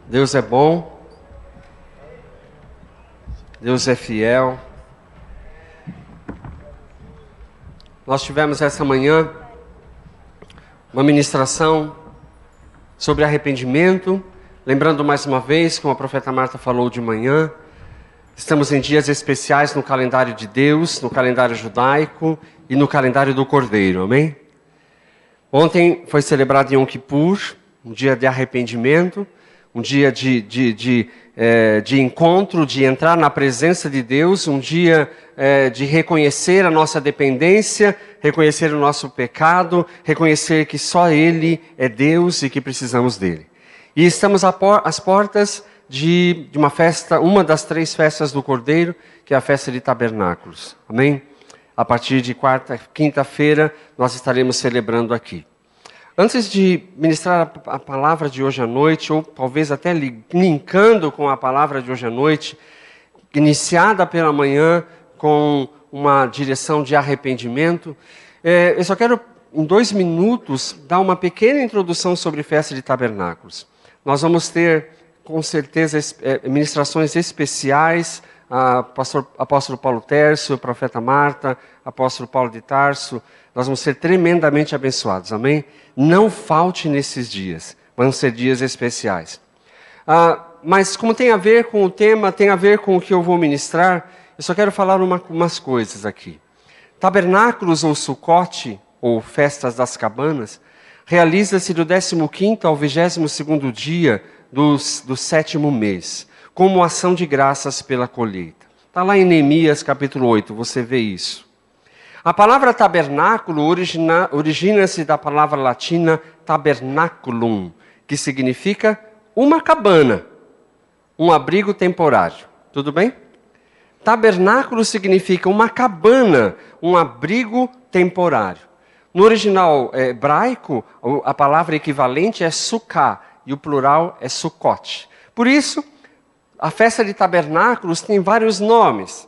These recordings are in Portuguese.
Deus é bom, Deus é fiel. Nós tivemos essa manhã uma ministração sobre arrependimento, lembrando mais uma vez, como a profeta Marta falou de manhã, estamos em dias especiais no calendário de Deus, no calendário judaico e no calendário do Cordeiro, amém? Ontem foi celebrado Yom Kippur, um dia de arrependimento, um dia de encontro, de entrar na presença de Deus, um dia de reconhecer a nossa dependência, reconhecer o nosso pecado, reconhecer que só Ele é Deus e que precisamos dEle. E estamos às portas de uma festa, uma das 3 festas do Cordeiro, que é a festa de Tabernáculos. Amém? A partir de quinta-feira, nós estaremos celebrando aqui. Antes de ministrar a palavra de hoje à noite, ou talvez até linkando com a palavra de hoje à noite, iniciada pela manhã com uma direção de arrependimento, eu só quero, em 2 minutos, dar uma pequena introdução sobre festa de tabernáculos. Nós vamos ter, com certeza, ministrações especiais, apóstolo Paulo Tércio, profeta Marta, apóstolo Paulo de Tarso. Nós vamos ser tremendamente abençoados, amém? Não falte nesses dias, vão ser dias especiais. Mas como tem a ver com o tema, tem a ver com o que eu vou ministrar, eu só quero falar umas coisas aqui. Tabernáculos ou Sucote, ou Festas das Cabanas, realiza-se do 15º ao 22º dia do 7º mês, como ação de graças pela colheita. Está lá em Neemias capítulo 8, você vê isso. A palavra tabernáculo origina-se da palavra latina tabernaculum, que significa uma cabana, um abrigo temporário. Tudo bem? Tabernáculo significa uma cabana, um abrigo temporário. No original hebraico, a palavra equivalente é sukkah, e o plural é sucote. Por isso, a festa de tabernáculos tem vários nomes.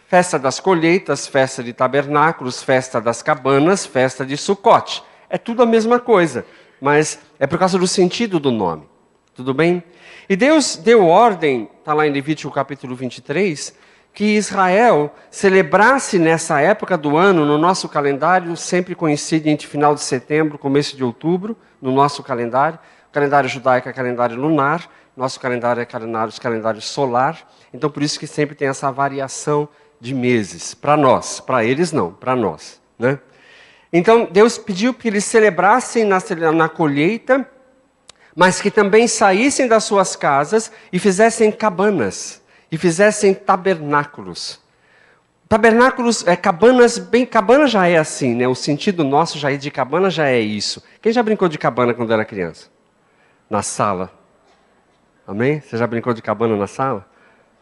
Festa das colheitas, festa de tabernáculos, festa das cabanas, festa de Sucote. É tudo a mesma coisa, mas é por causa do sentido do nome. Tudo bem? E Deus deu ordem, está lá em Levítico capítulo 23, que Israel celebrasse nessa época do ano, no nosso calendário, sempre coincide entre final de setembro, começo de outubro, no nosso calendário. O calendário judaico é calendário lunar, nosso calendário é calendário solar. Então, por isso que sempre tem essa variação de meses, para nós, para eles não, para nós, né? Então Deus pediu que eles celebrassem na colheita, mas que também saíssem das suas casas e fizessem cabanas, e fizessem tabernáculos. Tabernáculos, cabanas, cabana já é assim, né? O sentido nosso já é de cabana, já é isso. Quem já brincou de cabana quando era criança? Na sala. Amém? Você já brincou de cabana na sala?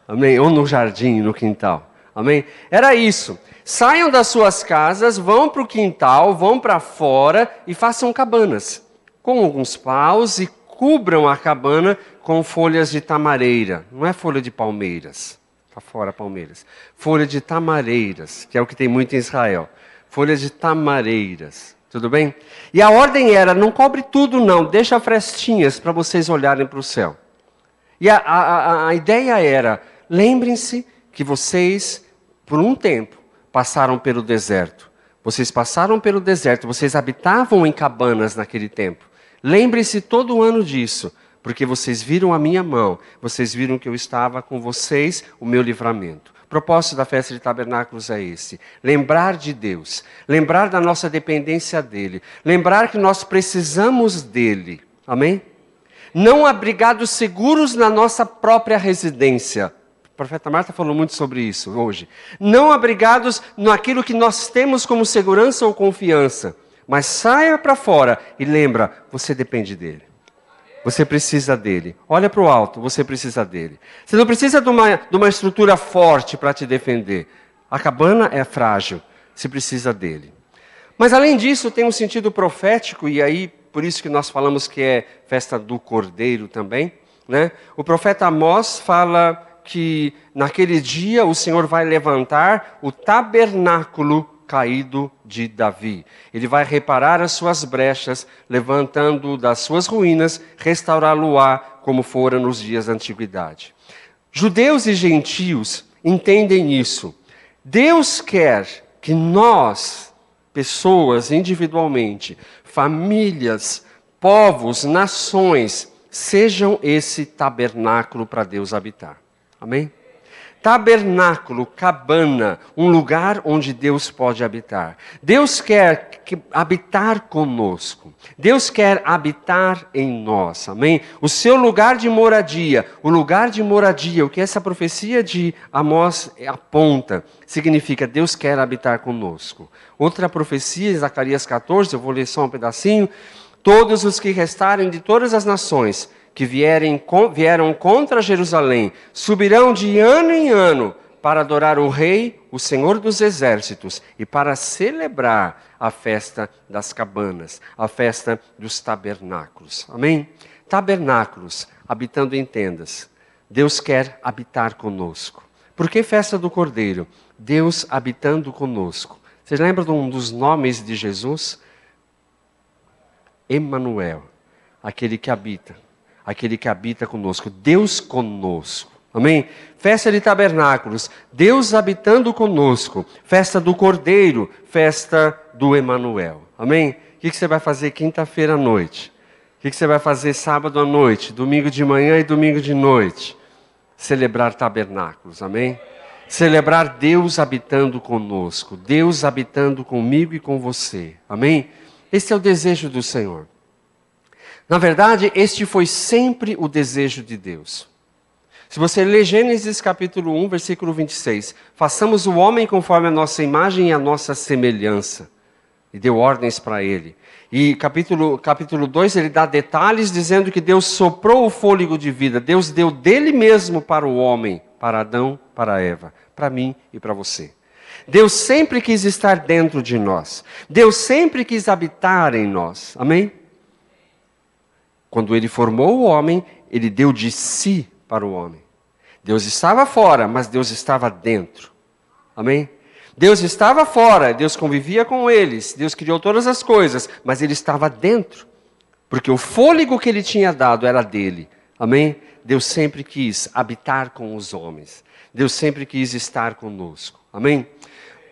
Amém? Ou no jardim, no quintal? Amém? Era isso. Saiam das suas casas, vão para o quintal, vão para fora e façam cabanas. Com alguns paus e cubram a cabana com folhas de tamareira. Não é folha de palmeiras. Está fora palmeiras. Folha de tamareiras, que é o que tem muito em Israel. Folhas de tamareiras. Tudo bem? E a ordem era, não cobre tudo não, deixa frestinhas para vocês olharem para o céu. E a ideia era, lembrem-se que vocês, por um tempo, passaram pelo deserto. Vocês passaram pelo deserto, vocês habitavam em cabanas naquele tempo. Lembrem-se todo ano disso, porque vocês viram a minha mão, vocês viram que eu estava com vocês, o meu livramento. O propósito da festa de tabernáculos é esse: lembrar de Deus, lembrar da nossa dependência dEle, lembrar que nós precisamos dEle. Amém? Não abrigados seguros na nossa própria residência. A profeta Marta falou muito sobre isso hoje. Não abrigados naquilo que nós temos como segurança ou confiança. Mas saia para fora e lembra, você depende dele. Você precisa dele. Olha para o alto, você precisa dele. Você não precisa de uma estrutura forte para te defender. A cabana é frágil, você precisa dele. Mas além disso, tem um sentido profético, e aí por isso que nós falamos que é festa do Cordeiro também, né? O profeta Amós fala que naquele dia o Senhor vai levantar o tabernáculo caído de Davi. Ele vai reparar as suas brechas, levantando das suas ruínas, restaurá-lo-á como fora nos dias da antiguidade. Judeus e gentios entendem isso. Deus quer que nós, pessoas individualmente, famílias, povos, nações, sejam esse tabernáculo para Deus habitar. Amém? Tabernáculo, cabana, um lugar onde Deus pode habitar. Deus quer habitar conosco. Deus quer habitar em nós. Amém? O seu lugar de moradia, o que essa profecia de Amós aponta, significa Deus quer habitar conosco. Outra profecia, Zacarias 14, eu vou ler só um pedacinho. Todos os que restarem de todas as nações que vieram contra Jerusalém, subirão de ano em ano para adorar o Rei, o Senhor dos Exércitos, e para celebrar a festa das cabanas, a festa dos tabernáculos. Amém? Tabernáculos, habitando em tendas. Deus quer habitar conosco. Por que festa do Cordeiro? Deus habitando conosco. Vocês lembram de um dos nomes de Jesus? Emanuel, aquele que habita conosco, Deus conosco, amém? Festa de tabernáculos, Deus habitando conosco, festa do Cordeiro, festa do Emanuel, amém? O que você vai fazer quinta-feira à noite? O que você vai fazer sábado à noite, domingo de manhã e domingo de noite? Celebrar tabernáculos, amém? Celebrar Deus habitando conosco, Deus habitando comigo e com você, amém? Esse é o desejo do Senhor. Na verdade, este foi sempre o desejo de Deus. Se você ler Gênesis capítulo 1, versículo 26, façamos o homem conforme a nossa imagem e a nossa semelhança. E deu ordens para ele. E capítulo 2, ele dá detalhes dizendo que Deus soprou o fôlego de vida. Deus deu dele mesmo para o homem, para Adão, para Eva, para mim e para você. Deus sempre quis estar dentro de nós. Deus sempre quis habitar em nós. Amém? Quando Ele formou o homem, Ele deu de si para o homem. Deus estava fora, mas Deus estava dentro. Amém? Deus estava fora, Deus convivia com eles, Deus criou todas as coisas, mas Ele estava dentro. Porque o fôlego que Ele tinha dado era dele. Amém? Deus sempre quis habitar com os homens. Deus sempre quis estar conosco. Amém?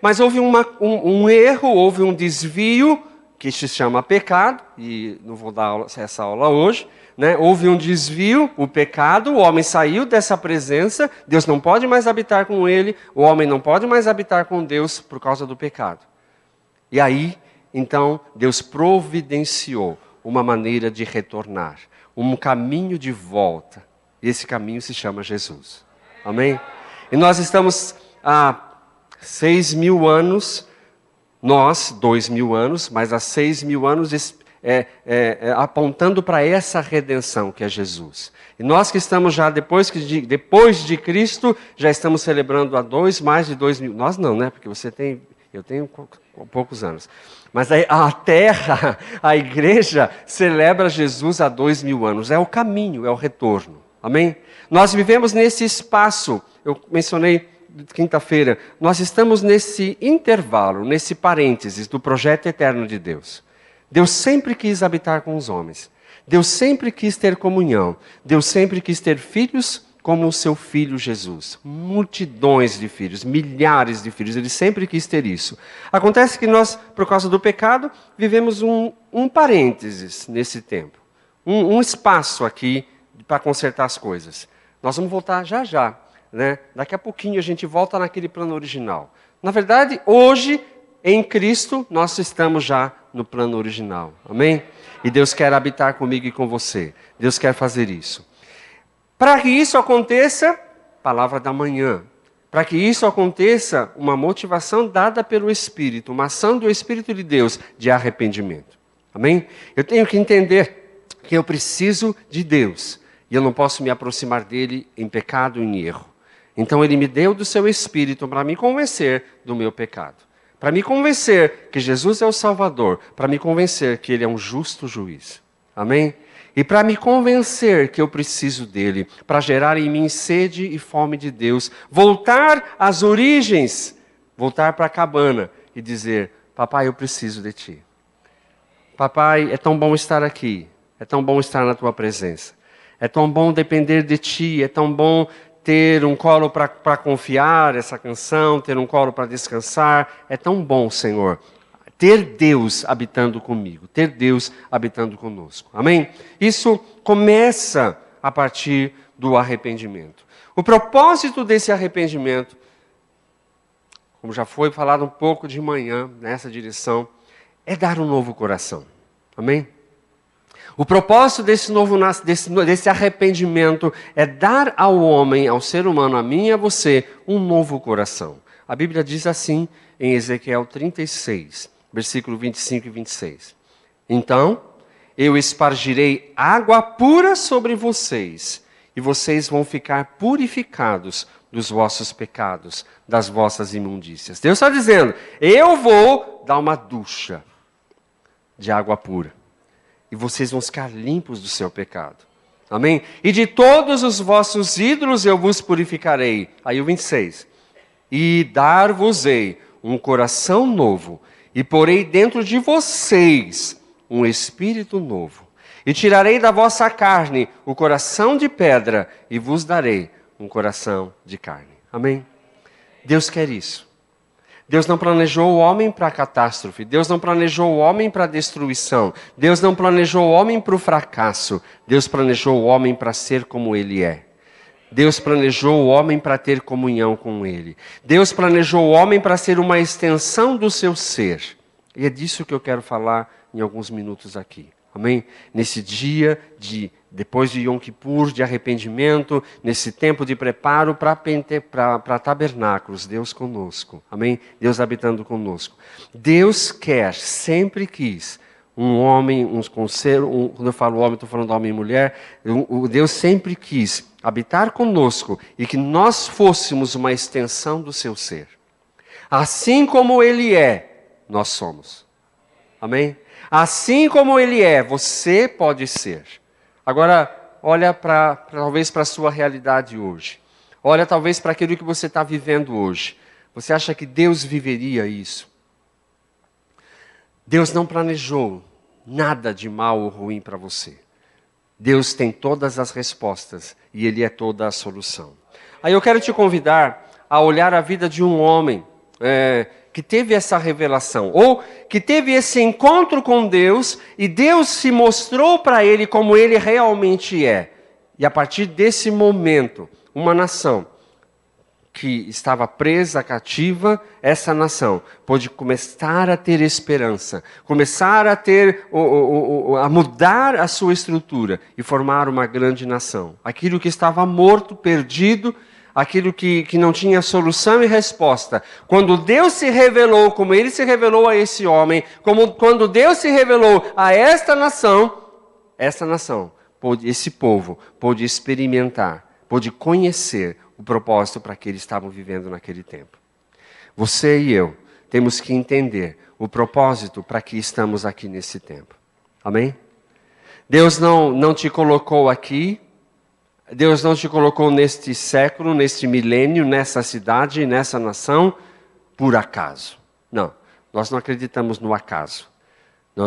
Mas houve um erro, houve um desvio, que se chama pecado, e não vou dar essa aula hoje, né? Houve um desvio, o pecado, o homem saiu dessa presença, Deus não pode mais habitar com ele, o homem não pode mais habitar com Deus por causa do pecado. E aí, então, Deus providenciou uma maneira de retornar, um caminho de volta, e esse caminho se chama Jesus. Amém? E nós estamos 6.000 anos, nós, 2.000 anos, mas há 6.000 anos apontando para essa redenção que é Jesus. E nós que estamos já depois de Cristo, já estamos celebrando mais de 2.000. Nós não, né? Porque eu tenho poucos anos. Mas a terra, a igreja, celebra Jesus há 2.000 anos. É o caminho, é o retorno. Amém? Nós vivemos nesse espaço, eu mencionei quinta-feira, nós estamos nesse intervalo, nesse parênteses do projeto eterno de Deus. Deus sempre quis habitar com os homens. Deus sempre quis ter comunhão. Deus sempre quis ter filhos como o seu filho Jesus. Multidões de filhos, milhares de filhos. Ele sempre quis ter isso. Acontece que nós, por causa do pecado, vivemos um parênteses nesse tempo. Um espaço aqui para consertar as coisas. Nós vamos voltar já. Né? Daqui a pouquinho a gente volta naquele plano original. Na verdade, hoje, em Cristo, nós estamos já no plano original. Amém? E Deus quer habitar comigo e com você. Deus quer fazer isso. Para que isso aconteça, palavra da manhã. Para que isso aconteça, uma motivação dada pelo Espírito, uma ação do Espírito de Deus de arrependimento. Amém? Eu tenho que entender que eu preciso de Deus. E eu não posso me aproximar dele em pecado e em erro. Então Ele me deu do seu Espírito para me convencer do meu pecado. Para me convencer que Jesus é o Salvador. Para me convencer que Ele é um justo juiz. Amém? E para me convencer que eu preciso dEle. Para gerar em mim sede e fome de Deus. Voltar às origens. Voltar para a cabana e dizer: papai, eu preciso de Ti. Papai, é tão bom estar aqui. É tão bom estar na Tua presença. É tão bom depender de Ti, é tão bom ter um colo para confiar essa canção, ter um colo para descansar. É tão bom, Senhor, ter Deus habitando comigo, ter Deus habitando conosco. Amém? Isso começa a partir do arrependimento. O propósito desse arrependimento, como já foi falado um pouco de manhã nessa direção, é dar um novo coração. Amém? O propósito desse arrependimento é dar ao homem, ao ser humano, a mim e a você, um novo coração. A Bíblia diz assim em Ezequiel 36, versículo 25 e 26. Então, eu espargirei água pura sobre vocês, e vocês vão ficar purificados dos vossos pecados, das vossas imundícias. Deus está dizendo, eu vou dar uma ducha de água pura. E vocês vão ficar limpos do seu pecado. Amém? E de todos os vossos ídolos eu vos purificarei. Aí o 26. E dar-vos-ei um coração novo, e porei dentro de vocês um espírito novo. E tirarei da vossa carne o coração de pedra, e vos darei um coração de carne. Amém? Deus quer isso. Deus não planejou o homem para a catástrofe. Deus não planejou o homem para a destruição. Deus não planejou o homem para o fracasso. Deus planejou o homem para ser como ele é. Deus planejou o homem para ter comunhão com ele. Deus planejou o homem para ser uma extensão do seu ser. E é disso que eu quero falar em alguns minutos aqui. Amém? Nesse dia depois de Yom Kippur, de arrependimento, nesse tempo de preparo para tabernáculos, Deus conosco. Amém? Deus habitando conosco. Deus quer, sempre quis, um homem, quando eu falo homem, estou falando homem e mulher, Deus sempre quis habitar conosco e que nós fôssemos uma extensão do seu ser. Assim como Ele é, nós somos. Amém? Assim como Ele é, você pode ser. Agora, olha talvez para a sua realidade hoje. Olha talvez para aquilo que você está vivendo hoje. Você acha que Deus viveria isso? Deus não planejou nada de mal ou ruim para você. Deus tem todas as respostas e Ele é toda a solução. Aí eu quero te convidar a olhar a vida de um homem que teve essa revelação, ou que teve esse encontro com Deus, e Deus se mostrou para ele como ele realmente é. E a partir desse momento, uma nação que estava presa, cativa, essa nação pôde começar a ter esperança, começar a mudar a sua estrutura e formar uma grande nação. Aquilo que estava morto, perdido, aquilo que não tinha solução e resposta. Quando Deus se revelou, como Ele se revelou a esse homem, quando Deus se revelou a esta nação, esse povo, pôde experimentar, pôde conhecer o propósito para que eles estavam vivendo naquele tempo. Você e eu temos que entender o propósito para que estamos aqui nesse tempo. Amém? Deus não te colocou aqui, Deus não te colocou neste século, neste milênio, nessa cidade, nessa nação, por acaso. Não, nós não acreditamos no acaso.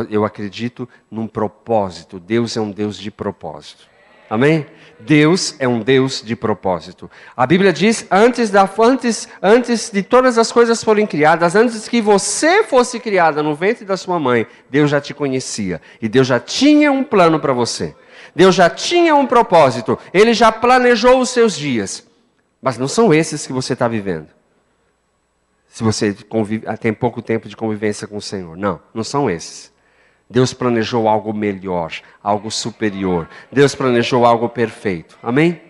Eu acredito num propósito. Deus é um Deus de propósito. Amém? Deus é um Deus de propósito. A Bíblia diz, antes de todas as coisas forem criadas, antes que você fosse criada no ventre da sua mãe, Deus já te conhecia. E Deus já tinha um plano para você. Deus já tinha um propósito. Ele já planejou os seus dias. Mas não são esses que você está vivendo. Se você tem pouco tempo de convivência com o Senhor. Não são esses. Deus planejou algo melhor, algo superior. Deus planejou algo perfeito. Amém?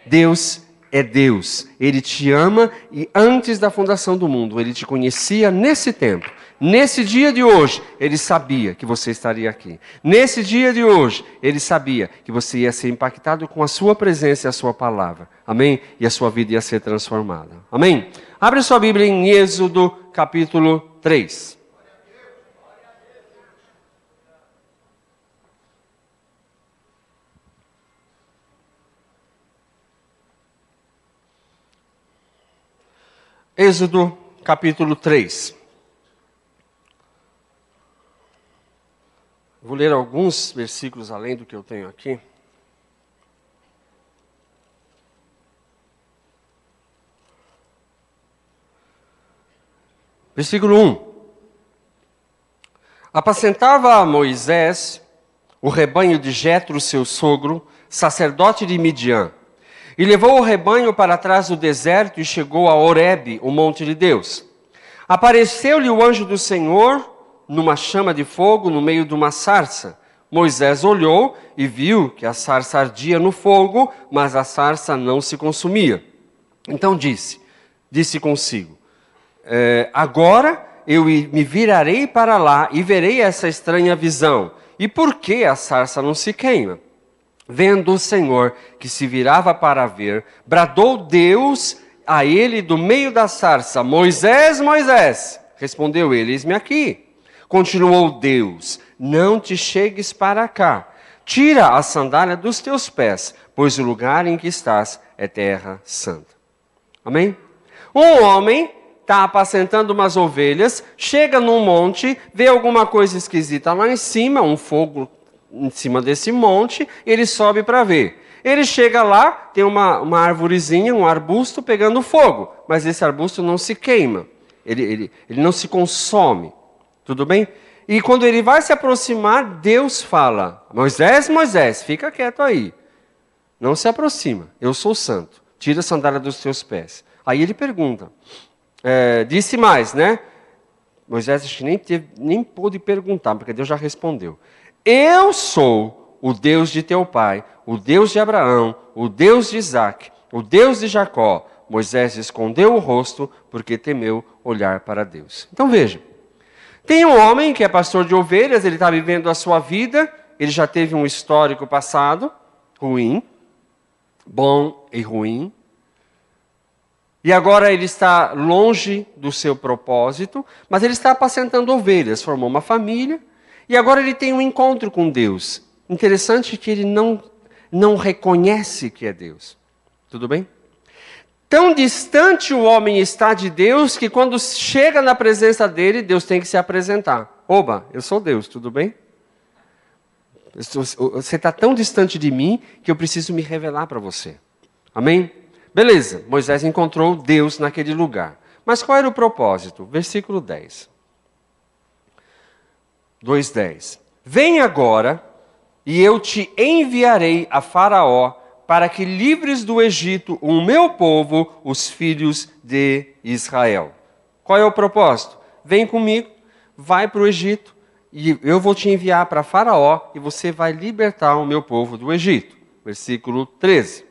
Deus é Deus. Ele te ama e antes da fundação do mundo, Ele te conhecia nesse tempo. Nesse dia de hoje, Ele sabia que você estaria aqui. Nesse dia de hoje, Ele sabia que você ia ser impactado com a sua presença e a sua palavra. Amém? E a sua vida ia ser transformada. Amém? Abre sua Bíblia em Êxodo capítulo 3. Êxodo capítulo 3. Vou ler alguns versículos além do que eu tenho aqui. Versículo 1. Apacentava Moisés o rebanho de Jetro, seu sogro, sacerdote de Midian. E levou o rebanho para trás do deserto e chegou a Horebe, o monte de Deus. Apareceu-lhe o anjo do Senhor numa chama de fogo no meio de uma sarça. Moisés olhou e viu que a sarça ardia no fogo, mas a sarça não se consumia. Então disse consigo, agora eu me virarei para lá e verei essa estranha visão. E por que a sarça não se queima? Vendo o Senhor que se virava para ver, bradou Deus a ele do meio da sarça, Moisés, Moisés. Respondeu ele, eis-me aqui. Continuou Deus, não te chegues para cá. Tira a sandália dos teus pés, pois o lugar em que estás é terra santa. Amém? Um homem está apacentando umas ovelhas, chega num monte, vê alguma coisa esquisita lá em cima, um fogo em cima desse monte, ele sobe para ver. Ele chega lá, tem uma arvorezinha, um arbusto pegando fogo, mas esse arbusto não se queima, ele não se consome, tudo bem? E quando ele vai se aproximar, Deus fala, Moisés, Moisés, fica quieto aí, não se aproxima, eu sou santo, tira a sandália dos teus pés. Aí ele pergunta, disse mais, né? Moisés acho que nem pôde perguntar, porque Deus já respondeu. Eu sou o Deus de teu pai, o Deus de Abraão, o Deus de Isaque, o Deus de Jacó. Moisés escondeu o rosto porque temeu olhar para Deus. Então veja, tem um homem que é pastor de ovelhas, ele está vivendo a sua vida, ele já teve um histórico passado, ruim, bom e ruim. E agora ele está longe do seu propósito, mas ele está apacentando ovelhas, formou uma família, e agora ele tem um encontro com Deus. Interessante que ele não reconhece que é Deus. Tudo bem? Tão distante o homem está de Deus, que quando chega na presença dele, Deus tem que se apresentar. Oba, eu sou Deus, tudo bem? Você está tão distante de mim, que eu preciso me revelar para você. Amém? Beleza, Moisés encontrou Deus naquele lugar. Mas qual era o propósito? Versículo 10. 2:10. Vem agora, e eu te enviarei a Faraó, para que livres do Egito o meu povo, os filhos de Israel. Qual é o propósito? Vem comigo, vai para o Egito, e eu vou te enviar para Faraó, e você vai libertar o meu povo do Egito. Versículo 13.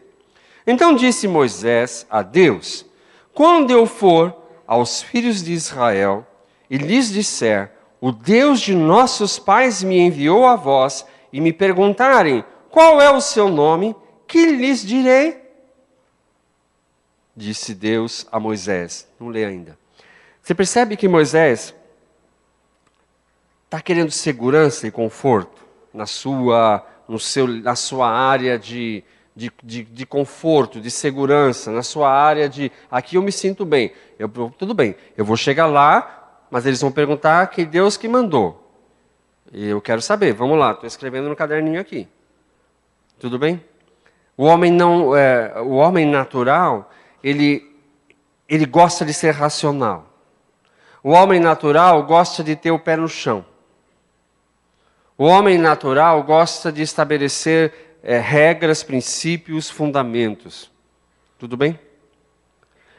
Então disse Moisés a Deus, quando eu for aos filhos de Israel e lhes disser, o Deus de nossos pais me enviou a vós, e me perguntarem, qual é o seu nome, que lhes direi? Disse Deus a Moisés. Não lê ainda. Você percebe que Moisés está querendo segurança e conforto na sua área de conforto, de segurança, na sua área de, aqui eu me sinto bem. Tudo bem, eu vou chegar lá, mas eles vão perguntar que Deus que mandou. E eu quero saber, vamos lá, estou escrevendo no caderninho aqui. Tudo bem? O homem natural, ele gosta de ser racional. O homem natural gosta de ter o pé no chão. O homem natural gosta de estabelecer regras, princípios, fundamentos. Tudo bem?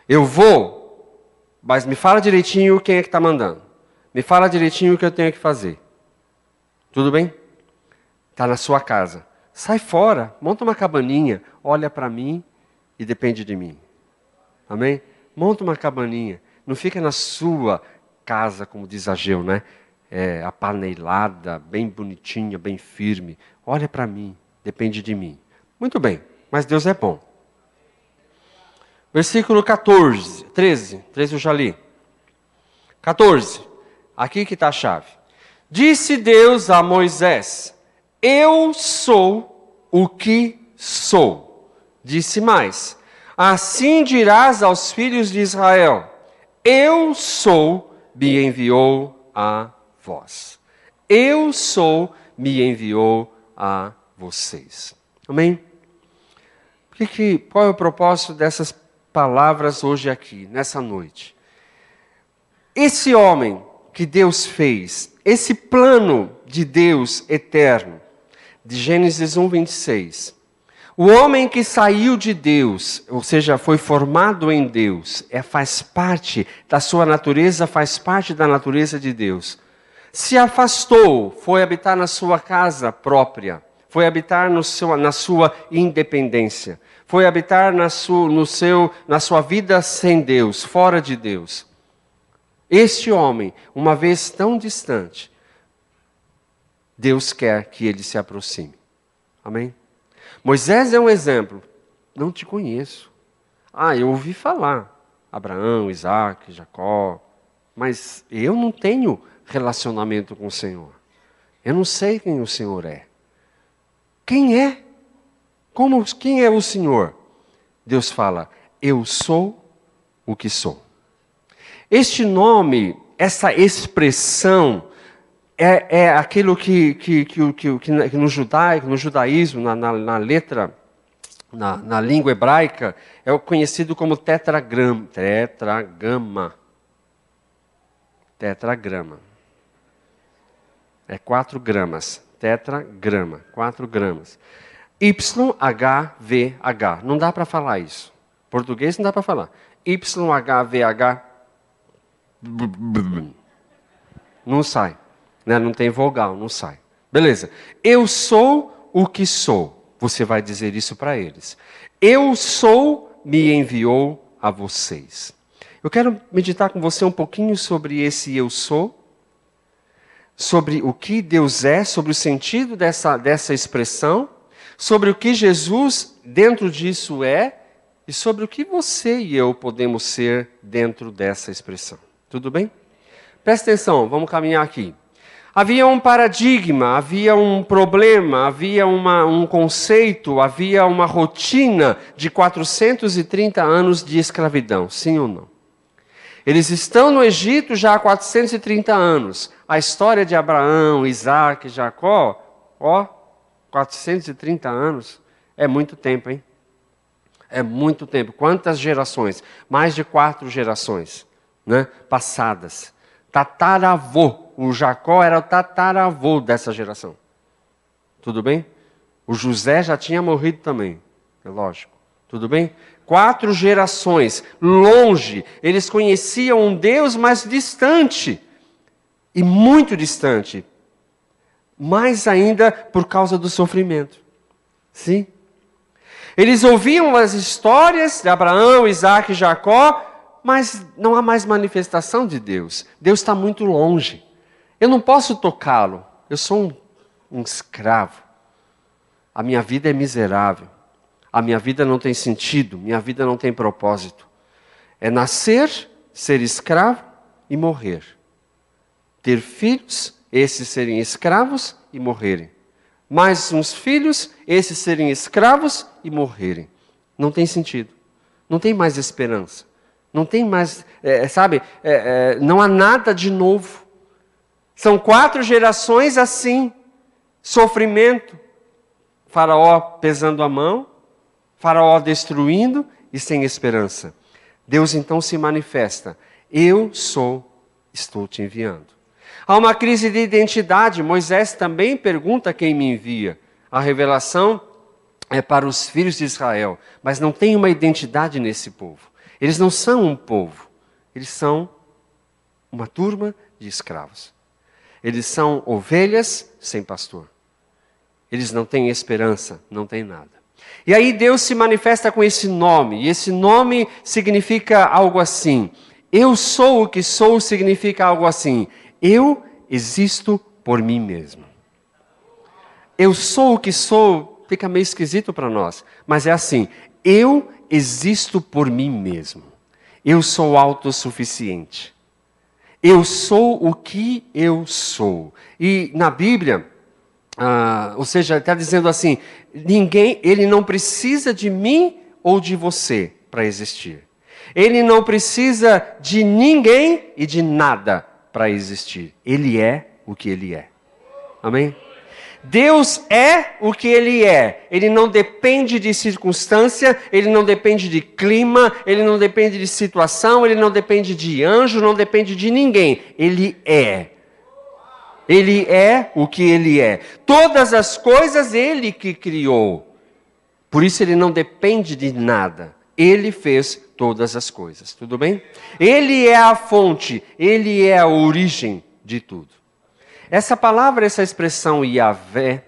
Eu vou, mas me fala direitinho quem é que está mandando. Me fala direitinho o que eu tenho que fazer. Tudo bem? Está na sua casa. Sai fora, monta uma cabaninha, olha para mim e depende de mim. Amém? Monta uma cabaninha. Não fica na sua casa, como diz Ageu, né? Apanelada, bem bonitinha, bem firme. Olha para mim, depende de mim. Muito bem, mas Deus é bom. Versículo 13 eu já li. 14, aqui que está a chave. Disse Deus a Moisés, eu sou o que sou. Disse mais, assim dirás aos filhos de Israel, eu sou, me enviou a vós. Eu sou, me enviou a vocês. Amém? Qual é o propósito dessas palavras hoje aqui, nessa noite? Esse homem que Deus fez, esse plano de Deus eterno, de Gênesis 1, 26. O homem que saiu de Deus, ou seja, foi formado em Deus, faz parte da sua natureza, faz parte da natureza de Deus. Se afastou, foi habitar na sua casa própria, foi habitar na sua independência, foi habitar na sua vida sem Deus, fora de Deus. Este homem, uma vez tão distante, Deus quer que ele se aproxime. Amém? Moisés é um exemplo. Não te conheço. Eu ouvi falar. Abraão, Isaac, Jacó. Mas eu não tenho relacionamento com o Senhor. Eu não sei quem o Senhor é. Quem é? Quem é o Senhor? Deus fala, eu sou o que sou. Este nome, essa expressão, é aquilo que no judaísmo, na letra, na língua hebraica, é conhecido como tetragrama. Tetragrama. É 4 gramas. Tetragrama. 4 gramas. YHVH. Não dá para falar isso. Português não dá para falar. YHVH. Não sai. Né? Não tem vogal, não sai. Beleza. Eu sou o que sou. Você vai dizer isso para eles. Eu sou, me enviou a vocês. Eu quero meditar com você um pouquinho sobre esse eu sou, sobre o que Deus é, sobre o sentido dessa expressão, sobre o que Jesus dentro disso é, e sobre o que você e eu podemos ser dentro dessa expressão. Tudo bem? Presta atenção, vamos caminhar aqui. Havia um paradigma, havia um problema, havia um conceito, havia uma rotina de 430 anos de escravidão, sim ou não? Eles estão no Egito já há 430 anos. A história de Abraão, Isaac, Jacó, 430 anos, é muito tempo, hein? É muito tempo. Quantas gerações? Mais de 4 gerações, né? Passadas. Tataravô. O Jacó era o tataravô dessa geração. Tudo bem? O José já tinha morrido também. É lógico. Tudo bem? 4 gerações. Longe. Eles conheciam um Deus mais distante. E muito distante. Mais ainda por causa do sofrimento. Sim? Eles ouviam as histórias de Abraão, Isaac e Jacó, mas não há mais manifestação de Deus. Deus está muito longe. Eu não posso tocá-lo. Eu sou um escravo. A minha vida é miserável. A minha vida não tem sentido. Minha vida não tem propósito. É nascer, ser escravo e morrer. Ter filhos, esses serem escravos e morrerem. Mais uns filhos, esses serem escravos e morrerem. Não tem sentido. Não tem mais esperança. Não tem mais, não há nada de novo. São 4 gerações assim. Sofrimento. Faraó pesando a mão. Faraó destruindo e sem esperança. Deus então se manifesta. Eu estou te enviando. Há uma crise de identidade. Moisés também pergunta quem me envia. A revelação é para os filhos de Israel. Mas não tem uma identidade nesse povo. Eles não são um povo. Eles são uma turma de escravos. Eles são ovelhas sem pastor. Eles não têm esperança, não têm nada. E aí Deus se manifesta com esse nome. E esse nome significa algo assim. Eu sou o que sou significa algo assim. Eu existo por mim mesmo. Eu sou o que sou, fica meio esquisito para nós. Mas é assim, eu existo por mim mesmo. Eu sou autossuficiente. Eu sou o que eu sou. E na Bíblia, ou seja, está dizendo assim, ele não precisa de mim ou de você para existir. Ele não precisa de ninguém e de nada para existir. Ele é o que ele é. Amém? Deus é o que Ele é. Ele não depende de circunstância, Ele não depende de clima, Ele não depende de situação, Ele não depende de anjo, não depende de ninguém. Ele é. Ele é o que Ele é. Todas as coisas Ele que criou. Por isso Ele não depende de nada. Ele fez todas as coisas. Tudo bem? Ele é a fonte, Ele é a origem de tudo. Essa palavra, essa expressão Yahvé,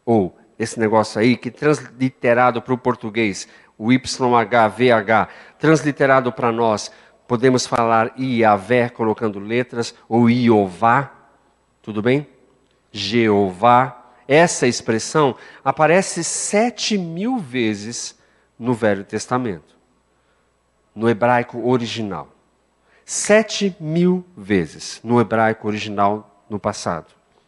ou esse negócio aí, que transliterado para o português, o YHVH, transliterado para nós, podemos falar Yahvé, colocando letras, ou Iová, tudo bem? Jeová. Essa expressão aparece 7.000 vezes no Velho Testamento, no hebraico original. 7.000 vezes no hebraico original no passado.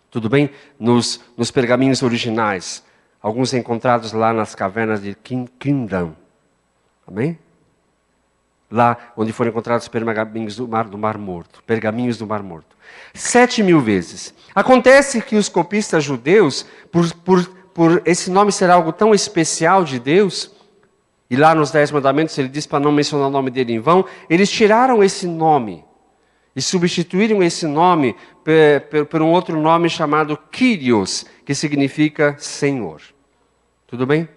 Tudo bem? Nos pergaminhos originais. Alguns encontrados lá nas cavernas de Qumran. Amém? Lá onde foram encontrados pergaminhos do Mar Morto. Pergaminhos do Mar Morto. 7.000 vezes. Acontece que os copistas judeus, por esse nome ser algo tão especial de Deus, e lá nos 10 mandamentos ele diz para não mencionar o nome dele em vão, eles tiraram esse nome e substituíram esse nome por um outro nome chamado Kyrios, que significa Senhor. Tudo bem?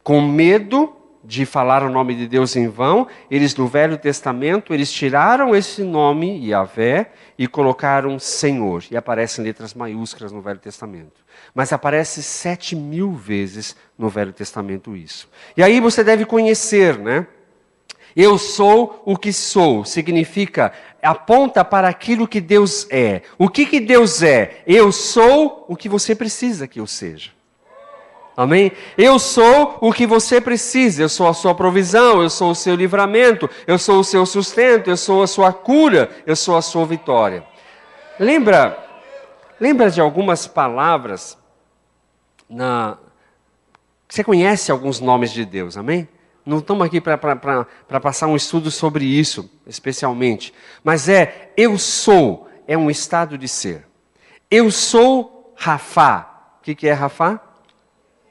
Com medo de falar o nome de Deus em vão, eles do Velho Testamento, eles tiraram esse nome, Yahvé, e colocaram Senhor. E aparece em letras maiúsculas no Velho Testamento. Mas aparece 7.000 vezes no Velho Testamento isso. E aí você deve conhecer, né? Eu sou o que sou, significa, aponta para aquilo que Deus é. O que Deus é? Eu sou o que você precisa que eu seja. Amém? Eu sou o que você precisa, eu sou a sua provisão, eu sou o seu livramento, eu sou o seu sustento, eu sou a sua cura, eu sou a sua vitória. Lembra de algumas palavras, você conhece alguns nomes de Deus, amém? Não estamos aqui para passar um estudo sobre isso, especialmente. Mas eu sou, é um estado de ser. Eu sou Rafá. O que é Rafá?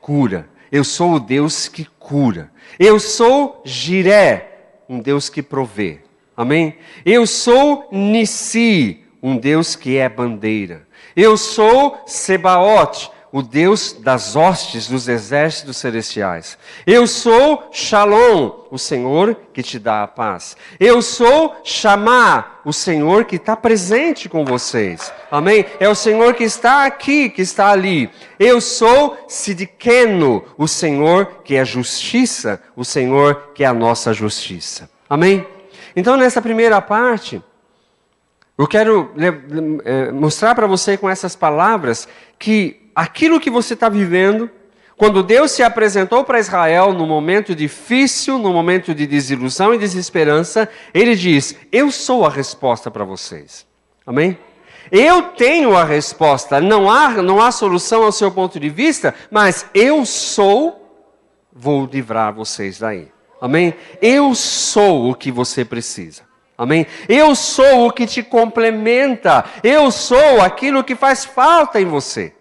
Cura. Eu sou o Deus que cura. Eu sou Jiré, um Deus que provê. Amém? Eu sou Nissi, um Deus que é bandeira. Eu sou Sebaote, o Deus das hostes dos exércitos celestiais. Eu sou Shalom, o Senhor que te dá a paz. Eu sou Shammah, o Senhor que está presente com vocês. Amém? É o Senhor que está aqui, que está ali. Eu sou Sidkenu, o Senhor que é justiça, o Senhor que é a nossa justiça. Amém? Então, nessa primeira parte, eu quero mostrar para você com essas palavras que aquilo que você está vivendo, quando Deus se apresentou para Israel no momento difícil, no momento de desilusão e desesperança, Ele diz, eu sou a resposta para vocês. Amém? Eu tenho a resposta, não há solução ao seu ponto de vista, mas eu vou livrar vocês daí. Amém? Eu sou o que você precisa. Amém? Eu sou o que te complementa. Eu sou aquilo que faz falta em você.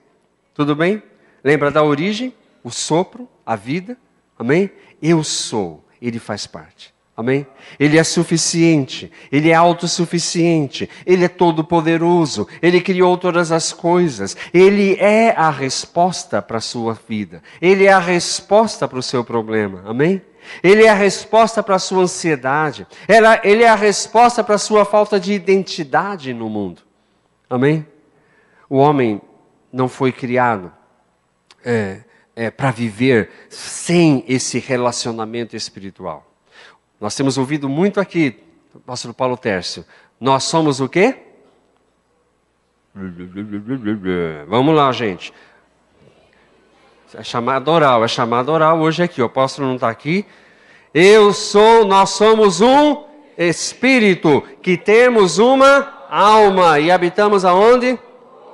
Tudo bem? Lembra da origem? O sopro, a vida? Amém? Eu sou. Ele faz parte. Amém? Ele é suficiente. Ele é autossuficiente. Ele é todo-poderoso. Ele criou todas as coisas. Ele é a resposta para a sua vida. Ele é a resposta para o seu problema. Amém? Ele é a resposta para a sua ansiedade. Ele é a resposta para a sua falta de identidade no mundo. Amém? O homem não foi criado para viver sem esse relacionamento espiritual. Nós temos ouvido muito aqui, apóstolo Paulo Tércio, nós somos o quê? Vamos lá, gente. É chamada oral hoje aqui, o apóstolo não está aqui. Nós somos um espírito, que temos uma alma, e habitamos aonde?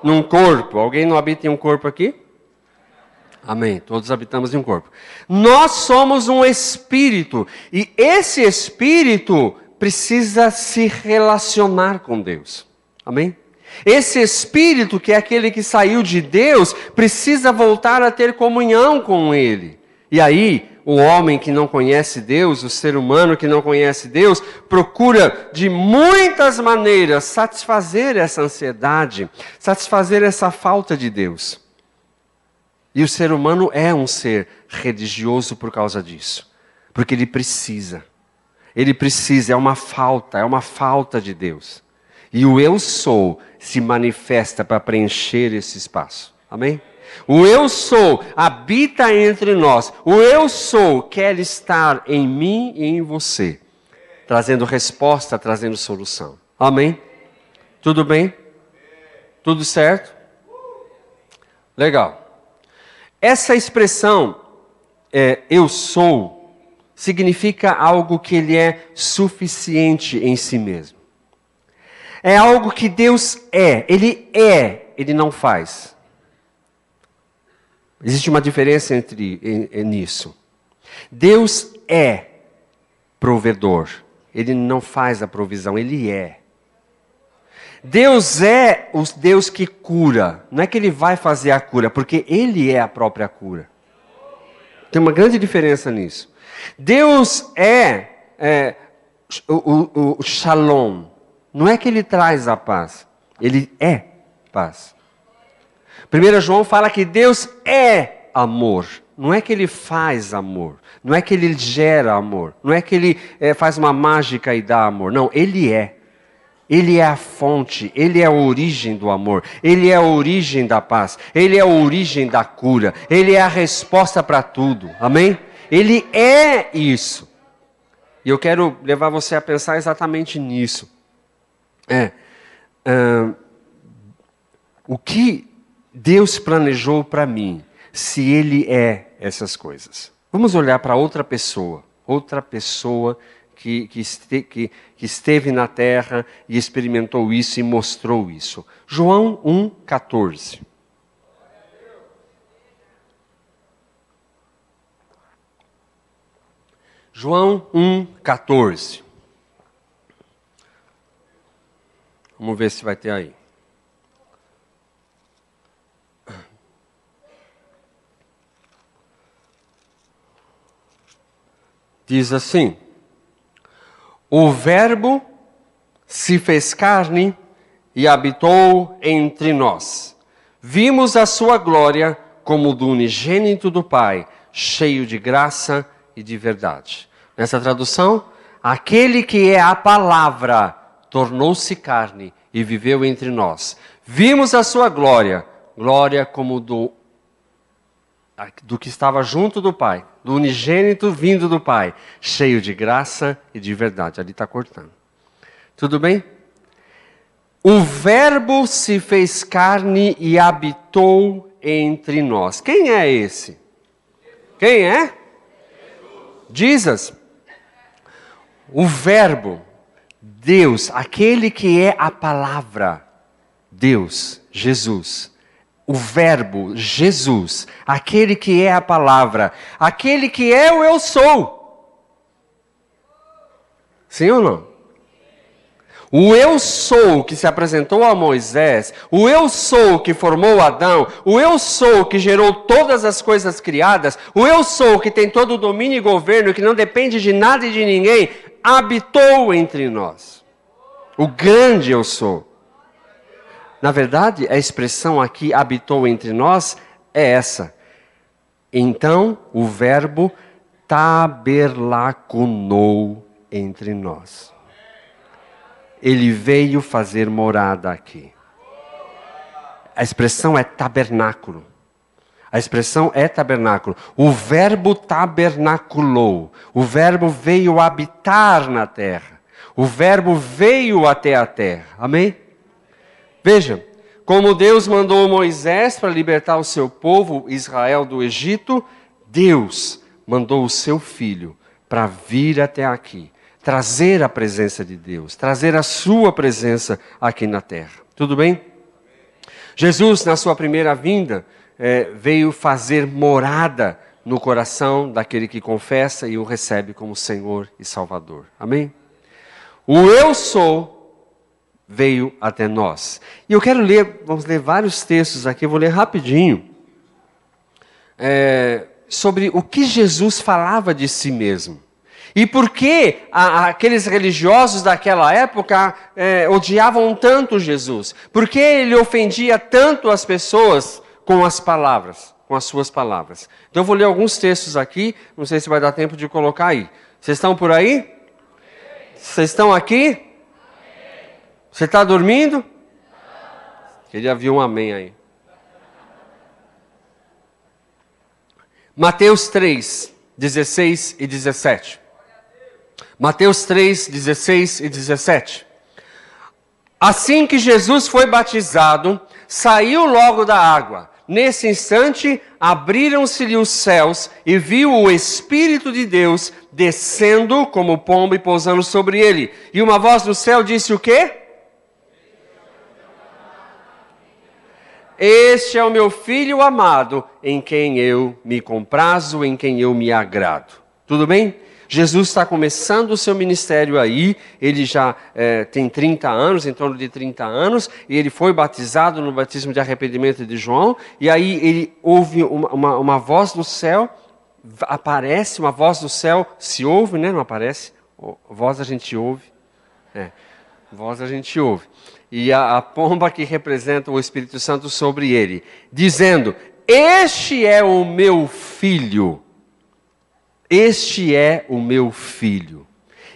Num corpo. Alguém não habita em um corpo aqui? Amém. Todos habitamos em um corpo. Nós somos um espírito. E esse espírito precisa se relacionar com Deus. Amém? Esse espírito, que é aquele que saiu de Deus, precisa voltar a ter comunhão com Ele. E aí, o homem que não conhece Deus, o ser humano que não conhece Deus, procura de muitas maneiras satisfazer essa ansiedade, satisfazer essa falta de Deus. E o ser humano é um ser religioso por causa disso. Porque ele precisa. Ele precisa, é uma falta de Deus. E o eu sou se manifesta para preencher esse espaço. Amém? O eu sou habita entre nós. O eu sou quer estar em mim e em você. Trazendo resposta, trazendo solução. Amém? Tudo bem? Tudo certo? Legal. Essa expressão, eu sou, significa algo que ele é suficiente em si mesmo. É algo que Deus é, ele não faz. Existe uma diferença nisso. Deus é provedor, ele não faz a provisão, ele é. Deus é o Deus que cura, não é que ele vai fazer a cura, porque ele é a própria cura. Tem uma grande diferença nisso. Deus é o shalom. Não é que ele traz a paz, ele é paz. 1 João fala que Deus é amor. Não é que ele faz amor, não é que ele gera amor, não é que ele faz uma mágica e dá amor. Não, ele é. Ele é a fonte, ele é a origem do amor, ele é a origem da paz, ele é a origem da cura, ele é a resposta para tudo. Amém? Ele é isso. E eu quero levar você a pensar exatamente nisso. O que Deus planejou para mim, se Ele é essas coisas? Vamos olhar para outra pessoa que esteve na terra e experimentou isso e mostrou isso. João 1,14. João 1,14. Vamos ver se vai ter aí. Diz assim: o Verbo se fez carne e habitou entre nós. Vimos a sua glória como do unigênito do Pai, cheio de graça e de verdade. Nessa tradução, aquele que é a palavra tornou-se carne e viveu entre nós. Vimos a sua glória, glória como do que estava junto do Pai, do unigênito vindo do Pai, cheio de graça e de verdade. Ali está cortando. Tudo bem? O Verbo se fez carne e habitou entre nós. Quem é esse? Quem é? Jesus. O Verbo, Deus, aquele que é a palavra, Deus, Jesus. O Verbo, Jesus, aquele que é a palavra, aquele que é o eu sou. Sim ou não? O eu sou que se apresentou a Moisés, o eu sou que formou Adão, o eu sou que gerou todas as coisas criadas, o eu sou que tem todo o domínio e governo, que não depende de nada e de ninguém, habitou entre nós. O grande eu sou. Na verdade, a expressão aqui, habitou entre nós, é essa. Então, o Verbo tabernaculou entre nós. Ele veio fazer morada aqui. A expressão é tabernáculo. A expressão é tabernáculo. O Verbo tabernaculou. O Verbo veio habitar na terra. O Verbo veio até a terra. Amém? Veja, como Deus mandou Moisés para libertar o seu povo, Israel, do Egito, Deus mandou o seu Filho para vir até aqui, trazer a presença de Deus, trazer a sua presença aqui na terra. Tudo bem? Jesus, na sua primeira vinda, veio fazer morada no coração daquele que confessa e o recebe como Senhor e Salvador. Amém? O eu sou veio até nós. E eu quero ler, vamos ler vários textos aqui, eu vou ler rapidinho, sobre o que Jesus falava de si mesmo. E por que aqueles religiosos daquela época odiavam tanto Jesus? Por que ele ofendia tanto as pessoas com as palavras, com as suas palavras? Então eu vou ler alguns textos aqui, não sei se vai dar tempo de colocar aí. Vocês estão por aí? Vocês estão aqui? Você está dormindo? Queria ver um amém aí. Mateus 3, 16 e 17. Mateus 3, 16 e 17. Assim que Jesus foi batizado, saiu logo da água. Nesse instante, abriram-se-lhe os céus e viu o Espírito de Deus descendo como pomba e pousando sobre ele. E uma voz do céu disse o quê? Este é o meu Filho amado, em quem eu me comprazo, em quem eu me agrado. Tudo bem? Jesus está começando o seu ministério aí, ele já tem 30 anos, em torno de 30 anos, e ele foi batizado no batismo de arrependimento de João, e aí ele ouve uma voz do céu, aparece uma voz do céu, se ouve, né? Não aparece? Voz a gente ouve. Voz a gente ouve. E a pomba que representa o Espírito Santo sobre ele, dizendo, este é o meu filho. Este é o meu filho.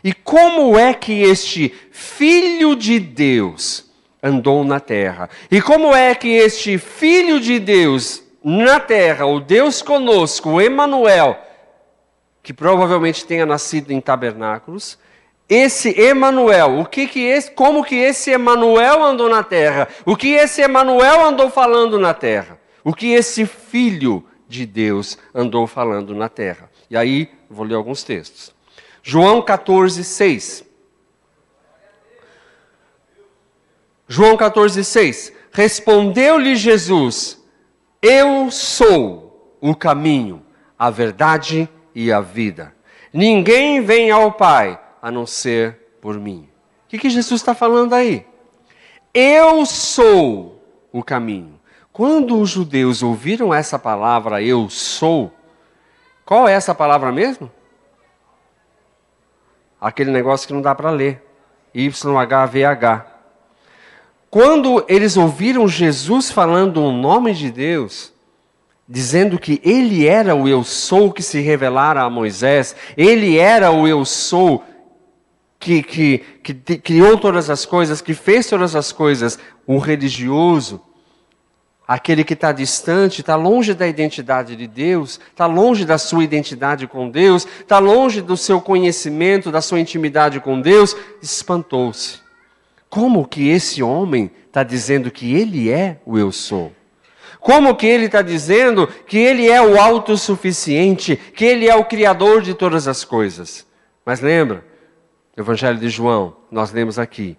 E como é que este filho de Deus andou na terra? E como é que este filho de Deus na terra, o Deus conosco, o Emanuel, que provavelmente tenha nascido em tabernáculos, esse Emanuel, como que esse Emanuel andou na terra? O que esse Emanuel andou falando na terra? O que esse filho de Deus andou falando na terra? E aí, vou ler alguns textos. João 14, 6. João 14, 6. Respondeu-lhe Jesus, eu sou o caminho, a verdade e a vida. Ninguém vem ao Pai a não ser por mim. O que Jesus está falando aí? Eu sou o caminho. Quando os judeus ouviram essa palavra, eu sou, qual é essa palavra mesmo? Aquele negócio que não dá para ler. YHVH. Quando eles ouviram Jesus falando o nome de Deus, dizendo que ele era o eu sou que se revelara a Moisés, ele era o eu sou que criou todas as coisas, que fez todas as coisas, o religioso, aquele que está distante, está longe da identidade de Deus, está longe da sua identidade com Deus, está longe do seu conhecimento, da sua intimidade com Deus, espantou-se. Como que esse homem está dizendo que ele é o eu sou? Como que ele está dizendo que ele é o autossuficiente, que ele é o criador de todas as coisas? Mas lembra, no Evangelho de João, nós lemos aqui,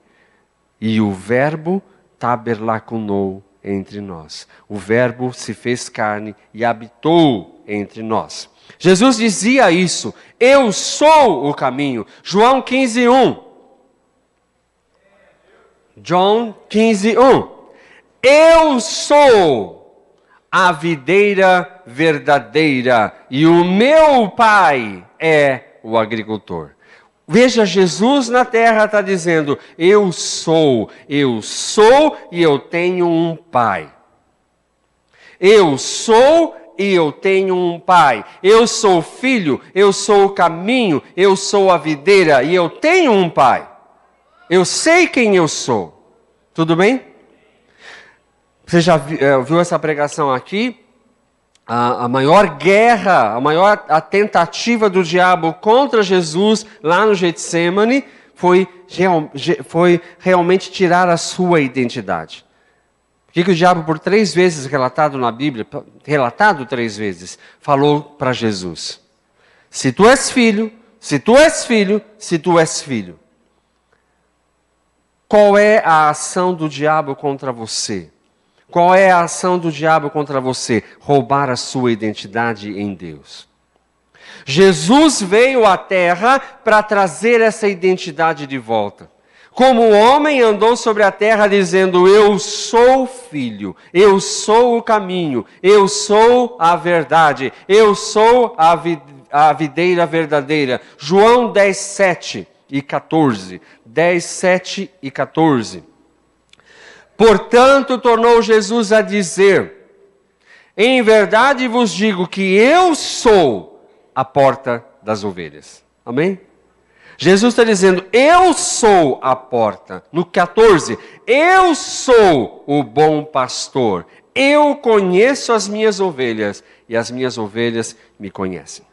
e o verbo tabernaculou entre nós. O verbo se fez carne e habitou entre nós. Jesus dizia isso, eu sou o caminho. João 15, 1. João 15, 1. Eu sou a videira verdadeira e o meu Pai é o agricultor. Veja, Jesus na terra está dizendo, eu sou e eu tenho um Pai. Eu sou e eu tenho um Pai. Eu sou filho, eu sou o caminho, eu sou a videira e eu tenho um Pai. Eu sei quem eu sou. Tudo bem? Você já viu essa pregação aqui? A maior guerra, a tentativa do diabo contra Jesus lá no Getsemane foi realmente tirar a sua identidade. O que o diabo, por 3 vezes relatado na Bíblia, relatado 3 vezes, falou para Jesus? Se tu és filho, se tu és filho, se tu és filho. Qual é a ação do diabo contra você? Qual é a ação do diabo contra você? Roubar a sua identidade em Deus. Jesus veio à terra para trazer essa identidade de volta. Como o homem andou sobre a terra dizendo, eu sou o filho, eu sou o caminho, eu sou a verdade, eu sou a videira verdadeira. João 10, 7 e 14. 10, 7 e 14. Portanto, tornou Jesus a dizer, em verdade vos digo que eu sou a porta das ovelhas. Amém? Jesus está dizendo, eu sou a porta. No 14, eu sou o bom pastor. Eu conheço as minhas ovelhas e as minhas ovelhas me conhecem.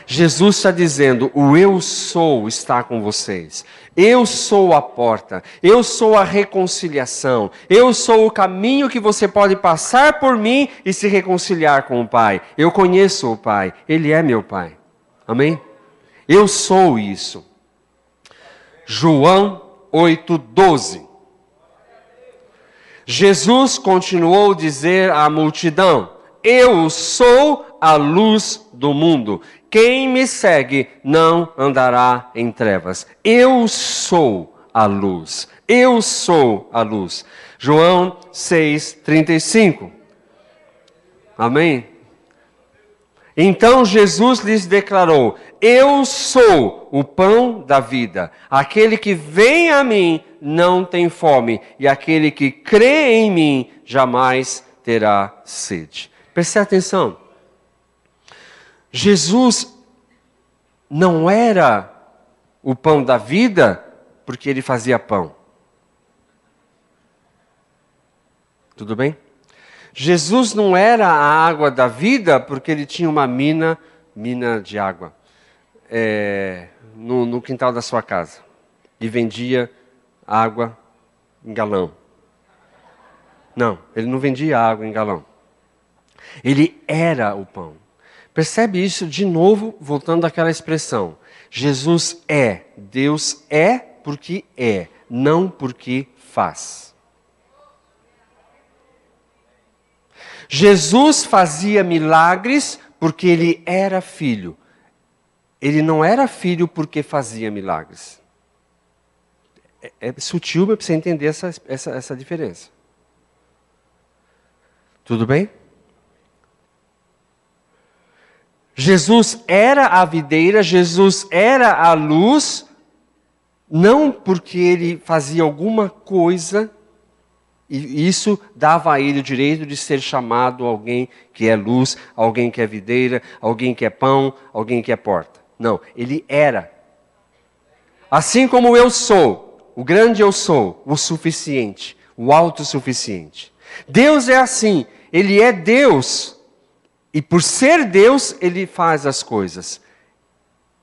Jesus está dizendo, o eu sou está com vocês. Eu sou a porta, eu sou a reconciliação, eu sou o caminho que você pode passar por mim e se reconciliar com o Pai. Eu conheço o Pai, Ele é meu Pai. Amém? Eu sou isso. João 8:12. Jesus continuou a dizer à multidão, eu sou a luz do mundo. Quem me segue não andará em trevas. Eu sou a luz. Eu sou a luz. João 6:35. Amém? Então Jesus lhes declarou, eu sou o pão da vida. Aquele que vem a mim não tem fome, e aquele que crê em mim jamais terá sede. Preste atenção. Jesus não era o pão da vida porque ele fazia pão. Tudo bem? Jesus não era a água da vida porque ele tinha uma mina de água no quintal da sua casa e vendia água em galão. Não, ele não vendia água em galão. Ele era o pão. Percebe isso de novo, voltando àquela expressão. Jesus é, Deus é porque é, não porque faz. Jesus fazia milagres porque ele era filho. Ele não era filho porque fazia milagres. É sutil para você entender essa diferença. Tudo bem? Jesus era a videira, Jesus era a luz, não porque ele fazia alguma coisa, e isso dava a ele o direito de ser chamado alguém que é luz, alguém que é videira, alguém que é pão, alguém que é porta. Não, ele era. Assim como eu sou, o grande eu sou, o suficiente, o autossuficiente. Deus é assim, ele é Deus. E por ser Deus, ele faz as coisas.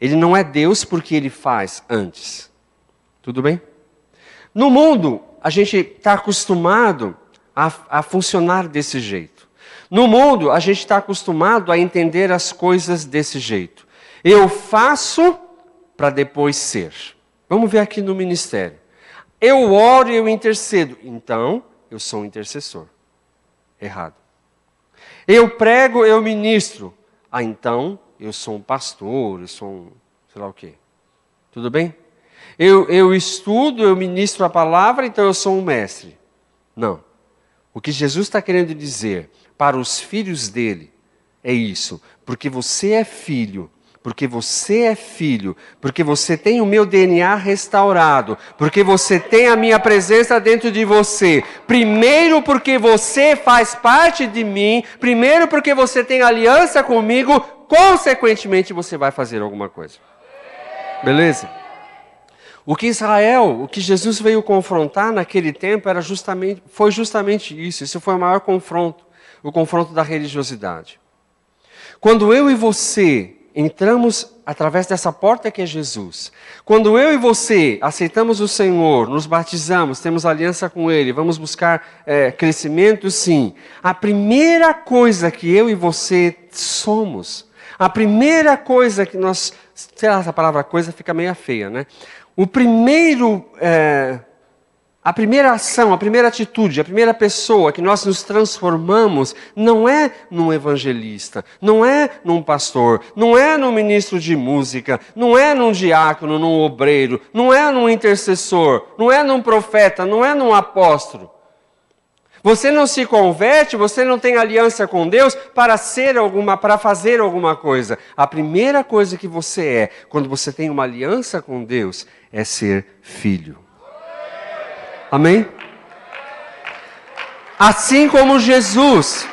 Ele não é Deus porque ele faz antes. Tudo bem? No mundo, a gente está acostumado a funcionar desse jeito. No mundo, a gente está acostumado a entender as coisas desse jeito. Eu faço para depois ser. Vamos ver aqui no ministério. Eu oro e eu intercedo. Então, eu sou um intercessor. Errado. Eu prego, eu ministro. Então, eu sou um pastor, eu sou um sei lá o quê. Tudo bem? Eu estudo, eu ministro a palavra, então eu sou um mestre. Não. O que Jesus está querendo dizer para os filhos dele é isso. Porque você é filho. Porque você é filho, porque você tem o meu DNA restaurado, porque você tem a minha presença dentro de você. Primeiro porque você faz parte de mim, primeiro porque você tem aliança comigo, consequentemente você vai fazer alguma coisa. Beleza? O que Jesus veio confrontar naquele tempo foi justamente isso. Isso foi o maior confronto, o confronto da religiosidade. Quando eu e você entramos através dessa porta que é Jesus. Quando eu e você aceitamos o Senhor, nos batizamos, temos aliança com Ele, vamos buscar crescimento, sim. A primeira coisa que eu e você somos, a primeira coisa que nós... Sei lá, essa palavra coisa fica meio feia, né? O primeiro A primeira ação, a primeira atitude, a primeira pessoa que nós nos transformamos não é num evangelista, não é num pastor, não é num ministro de música, não é num diácono, num obreiro, não é num intercessor, não é num profeta, não é num apóstolo. Você não se converte, você não tem aliança com Deus para fazer alguma coisa. A primeira coisa que você é, quando você tem uma aliança com Deus, é ser filho. Amém? Assim como Jesus,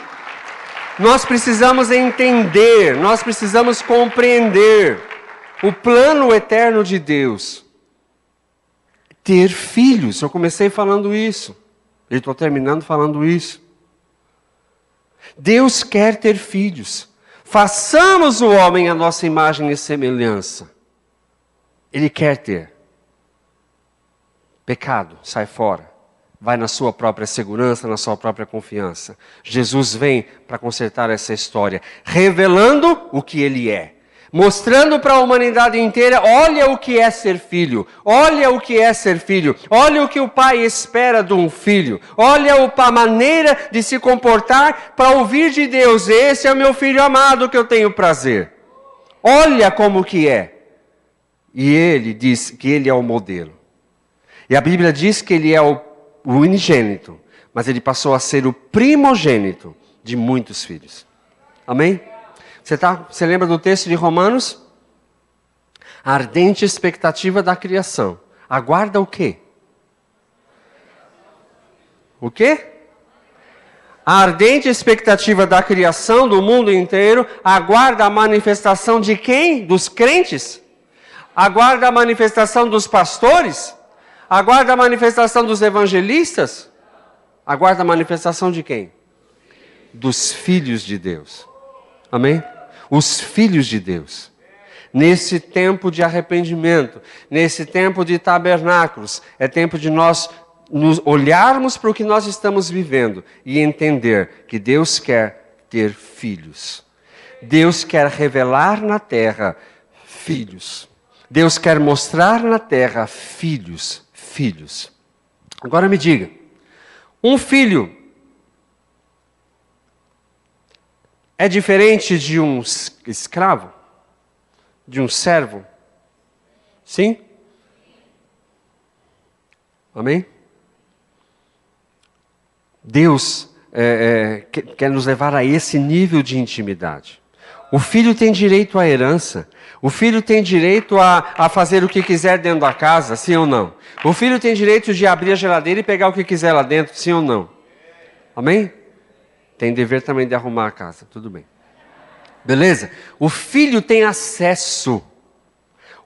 nós precisamos entender, nós precisamos compreender o plano eterno de Deus. Ter filhos, eu comecei falando isso, e estou terminando falando isso. Deus quer ter filhos. Façamos o homem à nossa imagem e semelhança. Ele quer ter. Pecado, sai fora. Vai na sua própria segurança, na sua própria confiança. Jesus vem para consertar essa história, revelando o que Ele é. Mostrando para a humanidade inteira, olha o que é ser filho. Olha o que é ser filho. Olha o que o pai espera de um filho. Olha a maneira de se comportar para ouvir de Deus. Esse é o meu filho amado que eu tenho prazer. Olha como que é. E Ele diz que Ele é o modelo. E a Bíblia diz que Ele é o unigênito, mas Ele passou a ser o primogênito de muitos filhos. Amém? Você lembra do texto de Romanos? A ardente expectativa da criação. Aguarda o quê? O quê? A ardente expectativa da criação do mundo inteiro aguarda a manifestação de quem? Dos crentes? Aguarda a manifestação dos pastores? Aguarda a manifestação dos evangelistas? Aguarda a manifestação de quem? Dos filhos de Deus. Amém? Os filhos de Deus. Nesse tempo de arrependimento, nesse tempo de tabernáculos, é tempo de nós nos olharmos para o que nós estamos vivendo e entender que Deus quer ter filhos. Deus quer revelar na terra filhos. Deus quer mostrar na terra filhos. Agora me diga, um filho é diferente de um escravo? De um servo? Sim? Amém? Deus quer nos levar a esse nível de intimidade. O filho tem direito à herança. O filho tem direito a fazer o que quiser dentro da casa, sim ou não? O filho tem direito de abrir a geladeira e pegar o que quiser lá dentro, sim ou não? Amém? Tem dever também de arrumar a casa, tudo bem. Beleza? O filho tem acesso.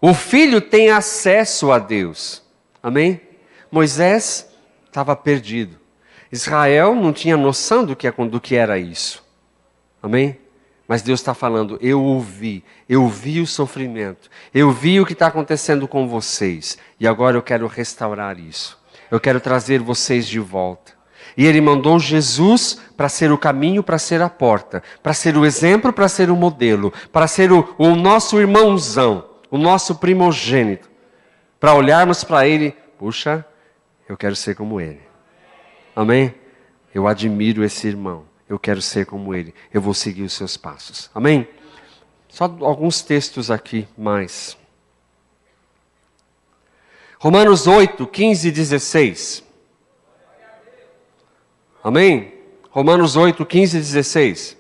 O filho tem acesso a Deus. Amém? Moisés estava perdido. Israel não tinha noção do que era isso. Amém? Mas Deus está falando, eu vi o sofrimento, eu vi o que está acontecendo com vocês, e agora eu quero restaurar isso, eu quero trazer vocês de volta. E Ele mandou Jesus para ser o caminho, para ser a porta, para ser o exemplo, para ser o modelo, para ser o nosso irmãozão, o nosso primogênito, para olharmos para Ele, puxa, eu quero ser como Ele. Amém? Eu admiro esse irmão. Eu quero ser como ele. Eu vou seguir os seus passos. Amém? Só alguns textos aqui mais. Romanos 8, 15 e 16. Amém? Romanos 8, 15 e 16.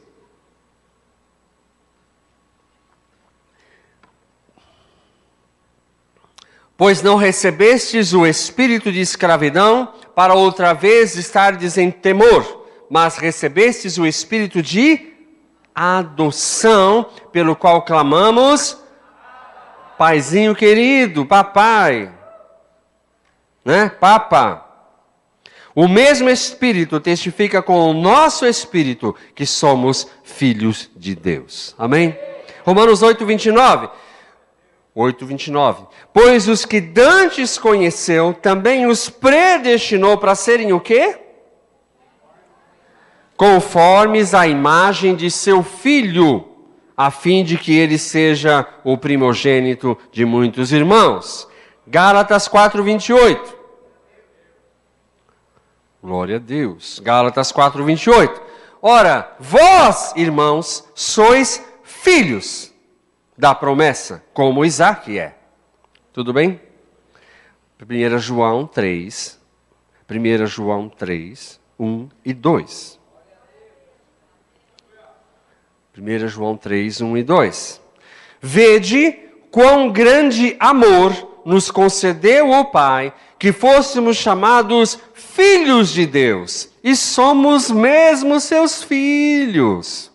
Pois não recebestes o espírito de escravidão para outra vez estardes em temor, mas recebestes o espírito de adoção, pelo qual clamamos, paizinho querido, papai, né? Papa. O mesmo Espírito testifica com o nosso espírito que somos filhos de Deus. Amém? Romanos 8, 29. 8, 29. Pois os que dantes conheceu, também os predestinou para serem o quê? Conformes à imagem de seu Filho, a fim de que ele seja o primogênito de muitos irmãos. Gálatas 4, 28. Glória a Deus. Gálatas 4:28. Ora, vós, irmãos, sois filhos da promessa, como Isaque é. Tudo bem? 1 João 3, 1 e 2. 1 João 3, 1 e 2. Vede quão grande amor nos concedeu o Pai, que fôssemos chamados filhos de Deus, e somos mesmo seus filhos.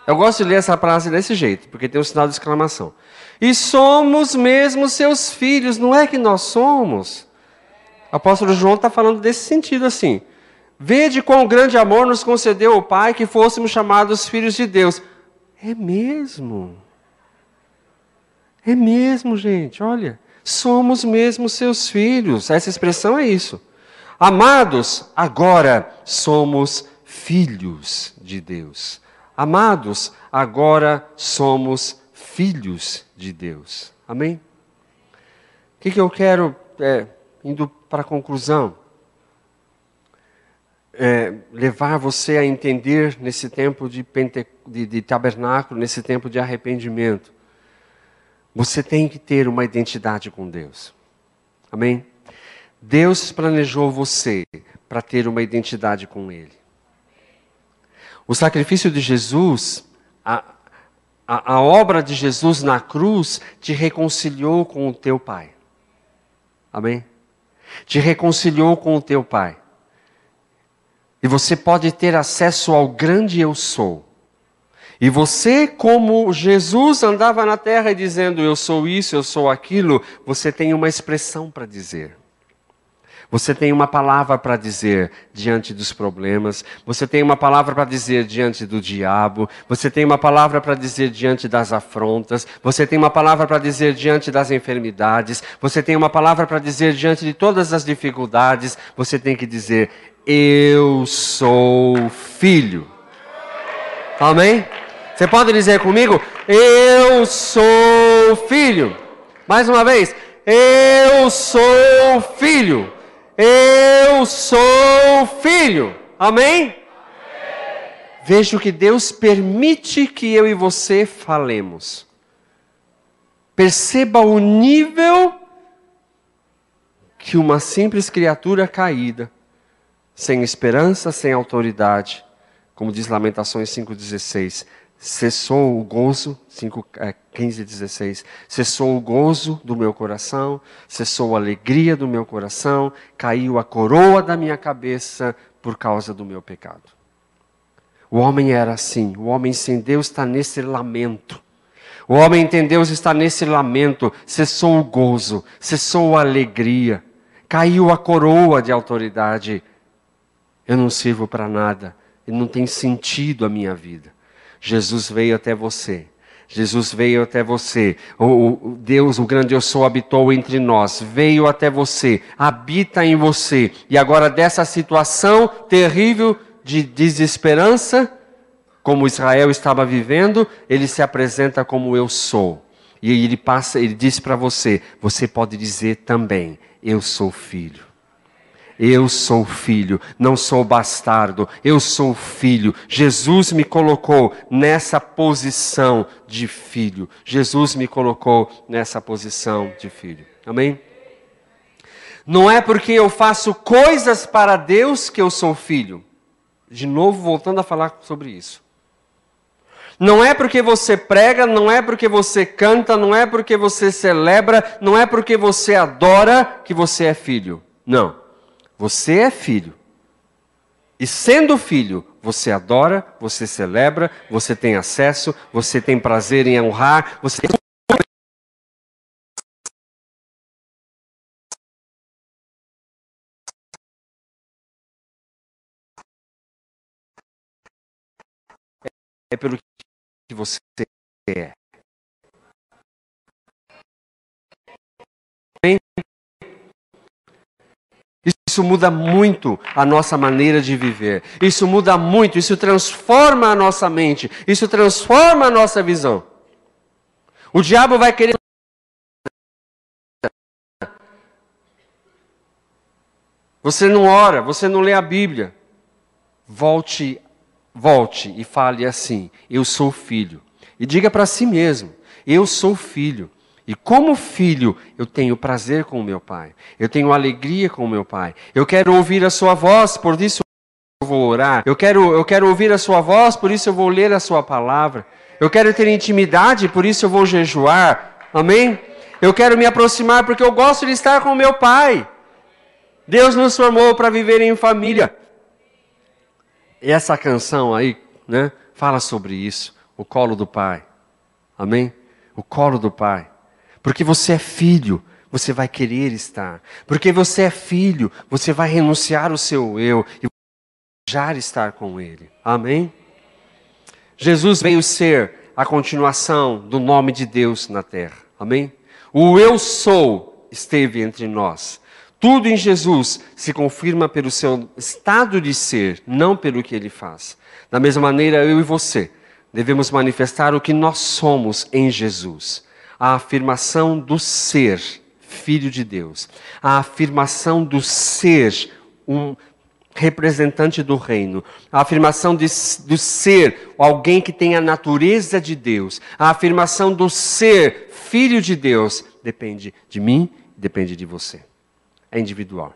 Eu gosto de ler essa frase desse jeito, porque tem um sinal de exclamação. E somos mesmo seus filhos, não é que nós somos? O apóstolo João está falando desse sentido assim. Vede quão grande amor nos concedeu o Pai, que fôssemos chamados filhos de Deus. É mesmo. É mesmo, gente, olha. Somos mesmo seus filhos. Essa expressão é isso. Amados, agora somos filhos de Deus. Amados, agora somos filhos de Deus. Amém? O que eu quero, indo para a conclusão, levar você a entender nesse tempo de tabernáculo, nesse tempo de arrependimento. Você tem que ter uma identidade com Deus. Amém? Deus planejou você para ter uma identidade com Ele. O sacrifício de Jesus, a obra de Jesus na cruz, te reconciliou com o teu Pai. Amém? Te reconciliou com o teu Pai. E você pode ter acesso ao grande eu sou. E você, como Jesus andava na terra dizendo, eu sou isso, eu sou aquilo, você tem uma expressão para dizer. Você tem uma palavra para dizer diante dos problemas. Você tem uma palavra para dizer diante do diabo. Você tem uma palavra para dizer diante das afrontas. Você tem uma palavra para dizer diante das enfermidades. Você tem uma palavra para dizer diante de todas as dificuldades. Você tem que dizer, eu sou filho. Amém? Você pode dizer comigo, eu sou filho. Mais uma vez, eu sou filho. Eu sou filho. Amém? Amém? Veja o que Deus permite que eu e você falemos. Perceba o nível que uma simples criatura caída, sem esperança, sem autoridade, como diz Lamentações 5,16, cessou o gozo, 15:16, cessou o gozo do meu coração, cessou a alegria do meu coração, caiu a coroa da minha cabeça por causa do meu pecado. O homem era assim, o homem sem Deus está nesse lamento. O homem sem Deus está nesse lamento, cessou o gozo, cessou a alegria, caiu a coroa de autoridade. Eu não sirvo para nada, não tem sentido a minha vida. Jesus veio até você. Jesus veio até você. O Deus, o grande eu sou, habitou entre nós. Veio até você. Habita em você. E agora dessa situação terrível de desesperança, como Israel estava vivendo, ele se apresenta como eu sou. E ele diz para você, você pode dizer também, eu sou filho. Eu sou filho, não sou bastardo, eu sou filho. Jesus me colocou nessa posição de filho. Jesus me colocou nessa posição de filho. Amém? Não é porque eu faço coisas para Deus que eu sou filho. De novo, voltando a falar sobre isso. Não é porque você prega, não é porque você canta, não é porque você celebra, não é porque você adora que você é filho. Não. Você é filho. E sendo filho, você adora, você celebra, você tem acesso, você tem prazer em honrar, você tem... É pelo que você é. Isso muda muito a nossa maneira de viver. Isso muda muito, isso transforma a nossa mente. Isso transforma a nossa visão. O diabo vai querer... Você não ora, você não lê a Bíblia. Volte e fale assim: eu sou filho. E diga para si mesmo: eu sou filho. E como filho, eu tenho prazer com o meu pai. Eu tenho alegria com o meu pai. Eu quero ouvir a sua voz, por isso eu vou orar. Eu quero ouvir a sua voz, por isso eu vou ler a sua palavra. Eu quero ter intimidade, por isso eu vou jejuar. Amém? Eu quero me aproximar porque eu gosto de estar com o meu pai. Deus nos formou para viver em família. E essa canção aí, né, fala sobre isso. O colo do pai. Amém? O colo do pai. Porque você é filho, você vai querer estar. Porque você é filho, você vai renunciar o seu eu e desejar estar com ele. Amém? Jesus veio ser a continuação do nome de Deus na terra. Amém? O eu sou esteve entre nós. Tudo em Jesus se confirma pelo seu estado de ser, não pelo que ele faz. Da mesma maneira, eu e você devemos manifestar o que nós somos em Jesus. A afirmação do ser filho de Deus. A afirmação do ser um representante do reino. A afirmação do ser alguém que tem a natureza de Deus. A afirmação do ser filho de Deus depende de mim, depende de você. É individual.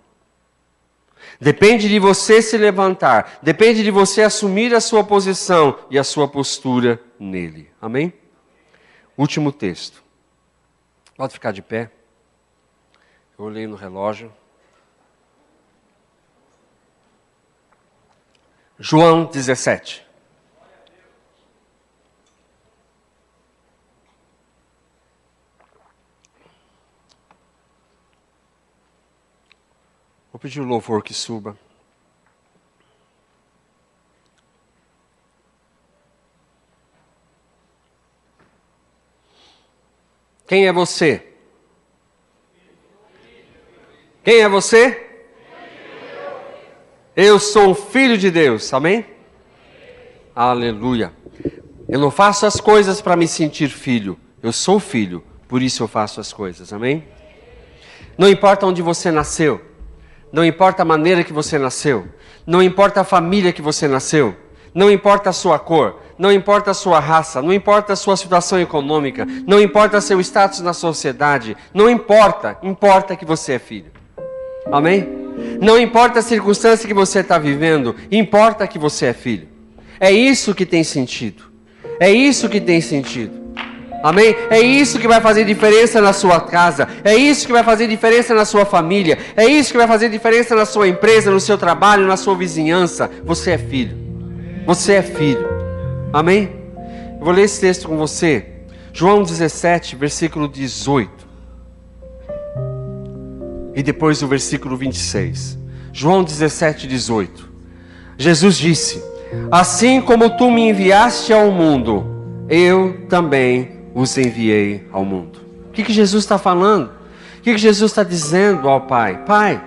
Depende de você se levantar. Depende de você assumir a sua posição e a sua postura nele. Amém? Último texto. Pode ficar de pé. Eu olhei no relógio. João 17. Vou pedir o louvor que suba. Quem é você? Quem é você? Eu sou um filho de Deus, amém? Aleluia. Eu não faço as coisas para me sentir filho. Eu sou filho, por isso eu faço as coisas, amém? Não importa onde você nasceu. Não importa a maneira que você nasceu. Não importa a família que você nasceu. Não importa a sua cor. Não importa a sua raça. Não importa a sua situação econômica. Não importa seu status na sociedade. Não importa. Importa que você é filho. Amém? Não importa a circunstância que você está vivendo. Importa que você é filho. É isso que tem sentido. É isso que tem sentido. Amém? É isso que vai fazer diferença na sua casa. É isso que vai fazer diferença na sua família. É isso que vai fazer diferença na sua empresa, no seu trabalho, na sua vizinhança. Você é filho. Você é filho. Amém? Eu vou ler esse texto com você. João 17, versículo 18. E depois o versículo 26. João 17, 18. Jesus disse: assim como tu me enviaste ao mundo, eu também os enviei ao mundo. O que Jesus está falando? O que Jesus está dizendo ao Pai? Pai,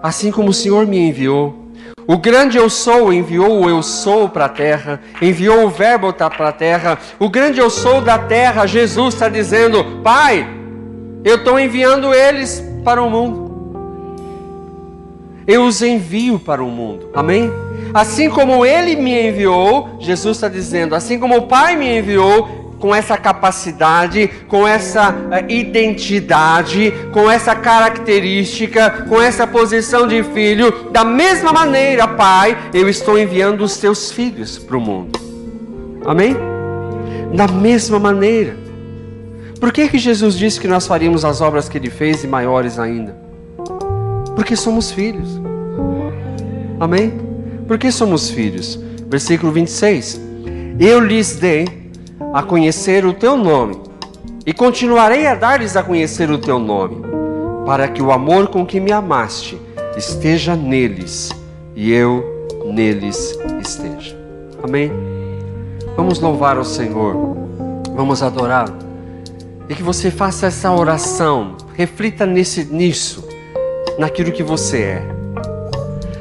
assim como o Senhor me enviou, o grande eu sou enviou o eu sou para a terra, enviou o verbo para a terra, o grande eu sou da terra, Jesus está dizendo: Pai, eu estou enviando eles para o mundo. Eu os envio para o mundo. Amém? Assim como Ele me enviou, Jesus está dizendo, assim como o Pai me enviou, com essa capacidade, com essa identidade, com essa característica, com essa posição de filho, da mesma maneira, Pai, eu estou enviando os teus filhos para o mundo. Amém? Da mesma maneira. Por que Jesus disse que nós faríamos as obras que Ele fez e maiores ainda? Porque somos filhos. Amém? Porque somos filhos. Versículo 26. Eu lhes dei a conhecer o teu nome, e continuarei a dar-lhes a conhecer o teu nome, para que o amor com que me amaste esteja neles, e eu neles esteja. Amém? Vamos louvar ao Senhor, vamos adorá-lo, e que você faça essa oração, reflita nisso, naquilo que você é.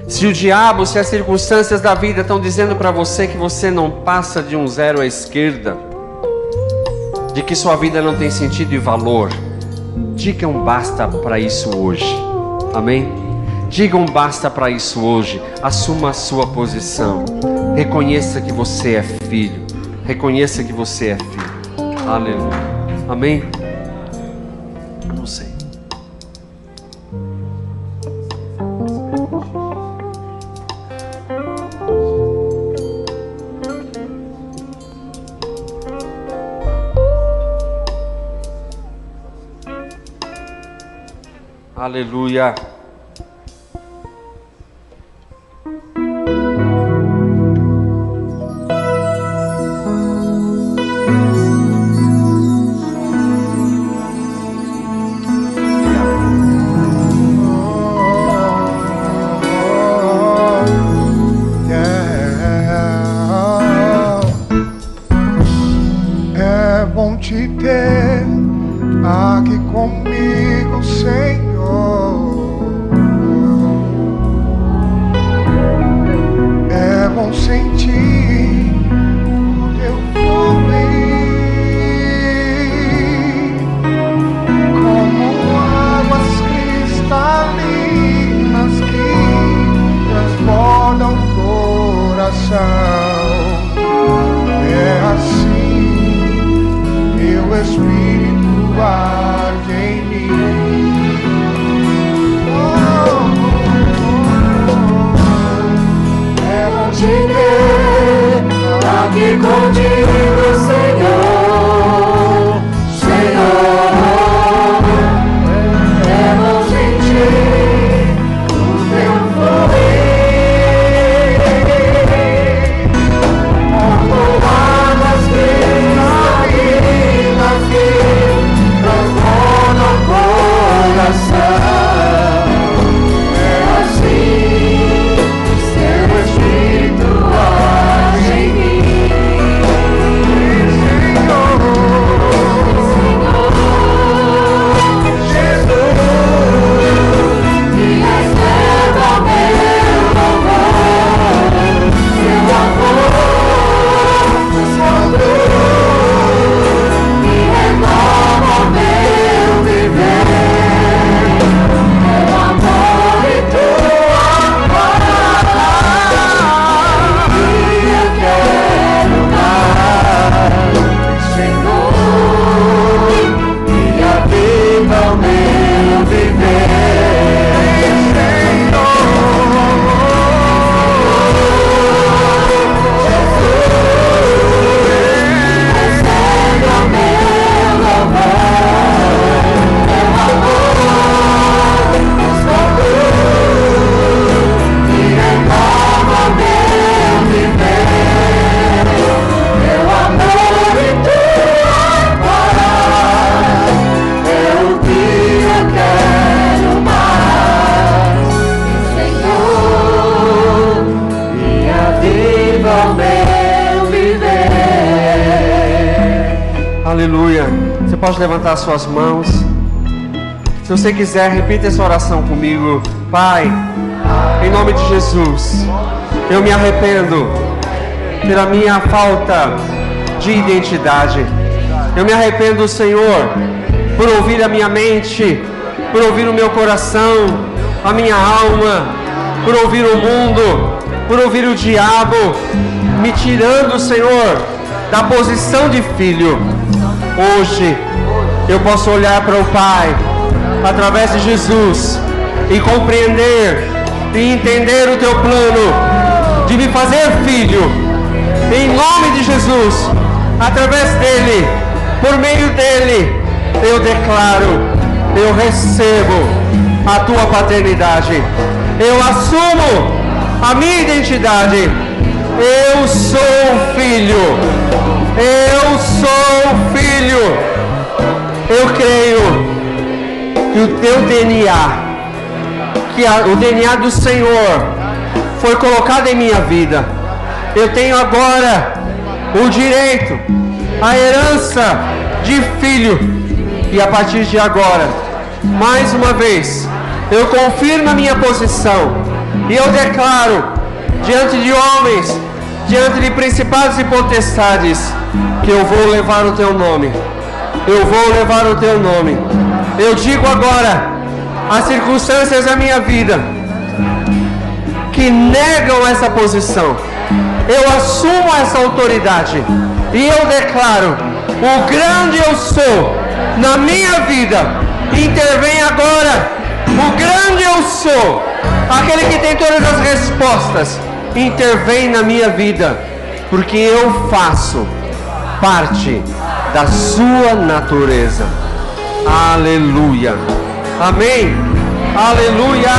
Se o diabo, se as circunstâncias da vida estão dizendo para você que você não passa de um zero à esquerda, de que sua vida não tem sentido e valor, diga um basta para isso hoje. Amém? Diga um basta para isso hoje. Assuma a sua posição. Reconheça que você é filho. Reconheça que você é filho. Aleluia. Amém? Não sei. Aleluia. É bom te ter aqui comigo, Senhor. É bom sentir o teu fluir, como águas cristalinas que transbordam o coração. É assim, teu Espírito arde em mim. É bom te ter aqui contigo, Senhor. Senhor, é bom sentir o teu fluir, como águas cristalinas que transbordam o coração. É assim, seu Espírito age em mim. Senhor, Jesus, me reserva meu louvor, seu amor, sua luz, me renova meu viver, meu amor e tua paz, e eu quero mais, Senhor, me aviva o meu viver, Senhor. Recebe o meu louvor, meu amor, sua luz, me renova meu viver, meu amor e tua paz, é o que eu quero mais, Senhor, me aviva o meu viver. Aleluia. Você pode levantar suas mãos. Se você quiser, repita essa oração comigo. Pai, em nome de Jesus, eu me arrependo pela minha falta de identidade. Eu me arrependo, Senhor, por ouvir a minha mente, por ouvir o meu coração, a minha alma, por ouvir o mundo, por ouvir o diabo, me tirando, Senhor, da posição de filho. Hoje, eu posso olhar para o Pai, através de Jesus, e compreender e entender o teu plano de me fazer filho. Em nome de Jesus, através dele, por meio dele, eu declaro, eu recebo a tua paternidade, eu assumo a minha identidade. Eu sou filho, eu sou filho. Eu creio que o teu DNA, o DNA do Senhor foi colocado em minha vida. Eu tenho agora o direito, a herança de filho. E a partir de agora, mais uma vez, eu confirmo a minha posição. E eu declaro, diante de homens, diante de principados e potestades, que eu vou levar o teu nome. Eu vou levar o teu nome. Eu digo agora, as circunstâncias da minha vida que negam essa posição. Eu assumo essa autoridade e eu declaro: o grande eu sou na minha vida intervém agora. O grande eu sou, aquele que tem todas as respostas, intervém na minha vida, porque eu faço parte da sua natureza. Aleluia. Amém. Aleluia.